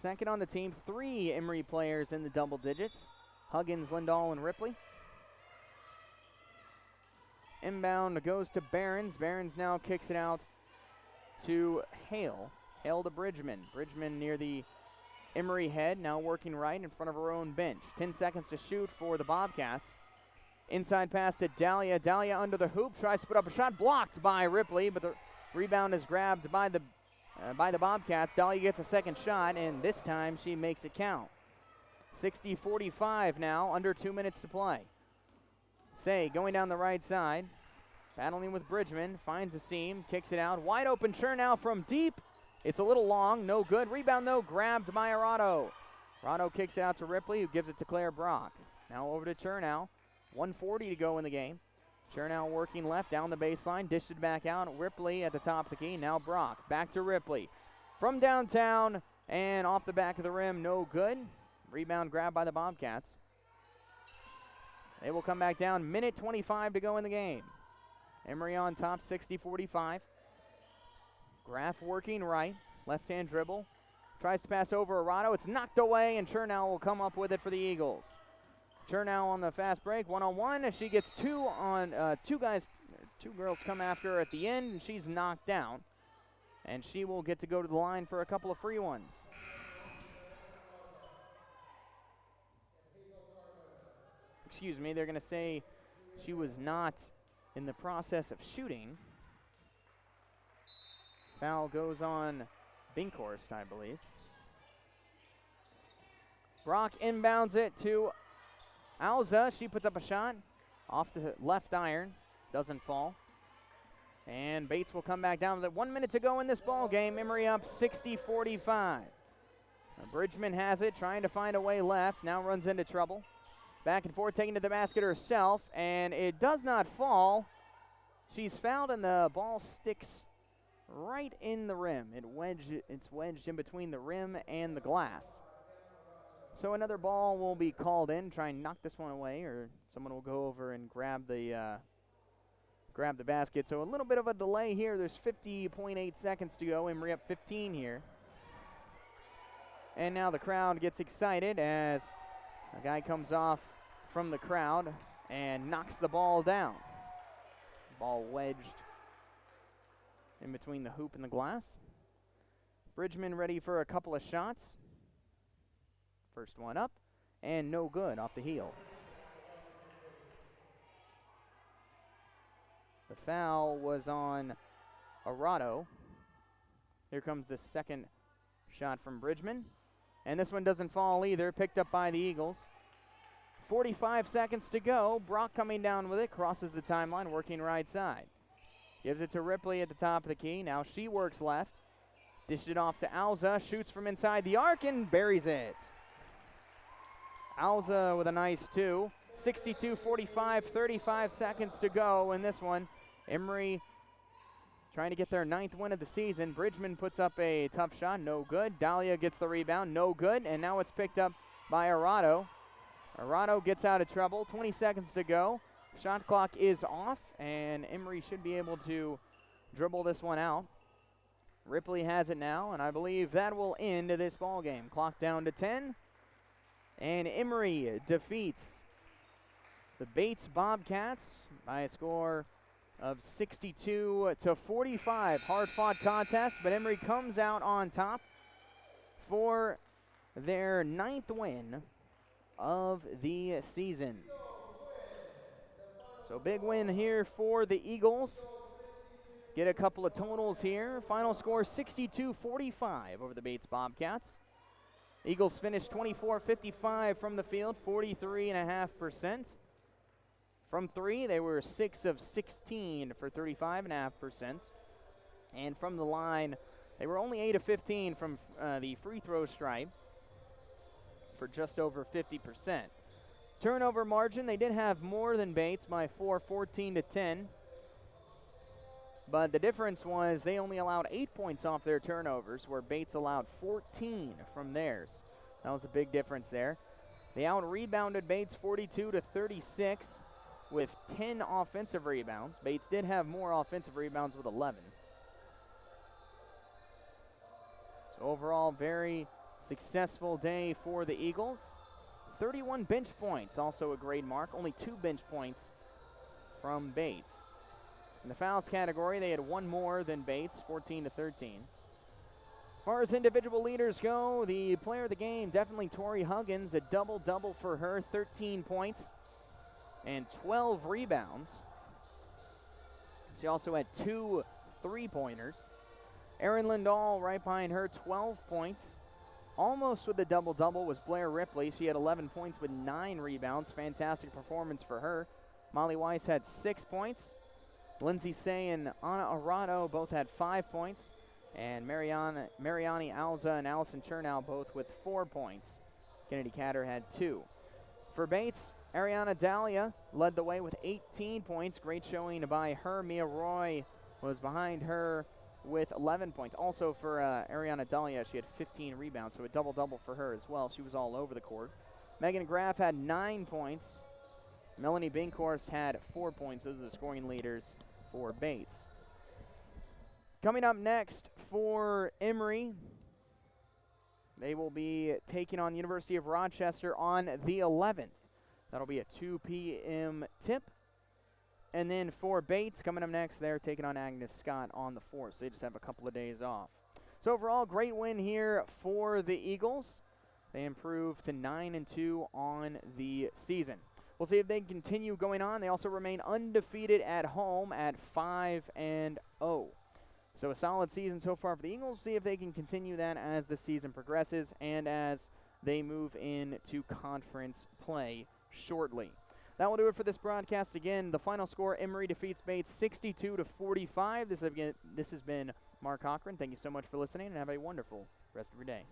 2nd on the team. 3 Emory players in the double digits. Huggins, Lindahl, and Ripley. Inbound goes to Behrens. Behrens now kicks it out to Hale. Hale to Bridgman. Bridgman near the Emory head, now working right in front of her own bench. 10 seconds to shoot for the Bobcats. Inside pass to Dahlia. Dahlia under the hoop, tries to put up a shot, blocked by Ripley, but the rebound is grabbed by the Bobcats. Dahlia gets a second shot, and this time she makes it count. 60-45 now, under 2 minutes to play. Say going down the right side, battling with Bridgman, finds a seam, kicks it out. Wide open Chernow from deep. It's a little long, no good. Rebound, though, grabbed by Arado. Arado kicks it out to Ripley, who gives it to Claire Brock. Now over to Chernow. 1:40 to go in the game. Chernow working left down the baseline, dished it back out. Ripley at the top of the key. Now Brock back to Ripley. From downtown and off the back of the rim, no good. Rebound grab by the Bobcats. They will come back down. Minute 25 to go in the game. Emory on top, 60-45. Graff working right. Left-hand dribble. Tries to pass over Arado. It's knocked away, and Chernow will come up with it for the Eagles. Chernow on the fast break, one-on-one. She gets two girls come after her at the end, and she's knocked down. And she will get to go to the line for a couple of free ones. Excuse me, they're going to say she was not in the process of shooting. Foul goes on Binkhorst, I believe. Brock inbounds it to Alza. She puts up a shot off the left iron. Doesn't fall. And Bates will come back down with it. 1 minute to go in this ball game. Emory up 60-45. Bridgman has it, trying to find a way left. Now runs into trouble. Back and forth, taking to the basket herself, and it does not fall. She's fouled, and the ball sticks right in the rim. It's wedged in between the rim and the glass. So another ball will be called in. Try and knock this one away, or someone will go over and grab the basket. So a little bit of a delay here. There's 50.8 seconds to go. Emory up 15 here. And now the crowd gets excited as a guy comes off from the crowd and knocks the ball down. Ball wedged in between the hoop and the glass. Bridgman ready for a couple of shots. First one up, and no good off the heel. The foul was on Arado. Here comes the second shot from Bridgman. And this one doesn't fall either, picked up by the Eagles. 45 seconds to go. Brock coming down with it, crosses the timeline, working right side. Gives it to Ripley at the top of the key. Now she works left. Dished it off to Alza, shoots from inside the arc and buries it. Alza with a nice two. 62-45, 35 seconds to go in this one. Emory trying to get their 9th win of the season. Bridgman puts up a tough shot, no good. Dahlia gets the rebound, no good. And now it's picked up by Arado. Arado gets out of trouble, 20 seconds to go. Shot clock is off, and Emory should be able to dribble this one out. Ripley has it now, and I believe that will end this ball game. Clock down to 10, and Emory defeats the Bates Bobcats by a score of 62-45. Hard-fought contest, but Emory comes out on top for their 9th win of the season. So big win here for the Eagles. Get a couple of totals here. Final score 62-45 over the Bates Bobcats. Eagles finished 24-55 from the field, 43.5%. From three, they were 6 of 16 for 35.5%. And from the line, they were only 8 of 15 from the free throw stripe for just over 50%. Turnover margin, they did have more than Bates by 14-10. But the difference was they only allowed 8 points off their turnovers, where Bates allowed 14 from theirs. That was a big difference there. They out-rebounded Bates 42-36 with 10 offensive rebounds. Bates did have more offensive rebounds with 11. So overall, very successful day for the Eagles. 31 bench points, also a great mark. Only 2 bench points from Bates. In the fouls category, they had 1 more than Bates, 14-13. As far as individual leaders go, the player of the game, definitely Tori Huggins, a double-double for her, 13 points and 12 rebounds. She also had 2 3-pointers. Erin Lindahl right behind her, 12 points. Almost with a double-double was Blair Ripley. She had 11 points with 9 rebounds. Fantastic performance for her. Molly Weiss had 6 points. Lindsay Say and Anna Arado both had 5 points. And Mariani Alza and Allison Chernow both with 4 points. Kennedy Catter had 2. For Bates, Ariana Dahlia led the way with 18 points. Great showing by her. Mia Roy was behind her with 11 points. Also for Ariana Dahlia, she had 15 rebounds, so a double-double for her as well. She was all over the court. Megan Graff had 9 points. Melanie Binkhorst had 4 points. Those are the scoring leaders for Bates. Coming up next for Emory, they will be taking on University of Rochester on the 11th. That'll be a 2 p.m. tip. And then for Bates, coming up next, they're taking on Agnes Scott on the 4th. So they just have a couple of days off. So overall, great win here for the Eagles. They improved to 9-2 on the season. We'll see if they can continue going on. They also remain undefeated at home at 5-0. So a solid season so far for the Eagles. See if they can continue that as the season progresses and as they move into conference play shortly. That will do it for this broadcast. Again, the final score, Emory defeats Bates 62-45. This has been Mark Cochran. Thank you so much for listening, and have a wonderful rest of your day.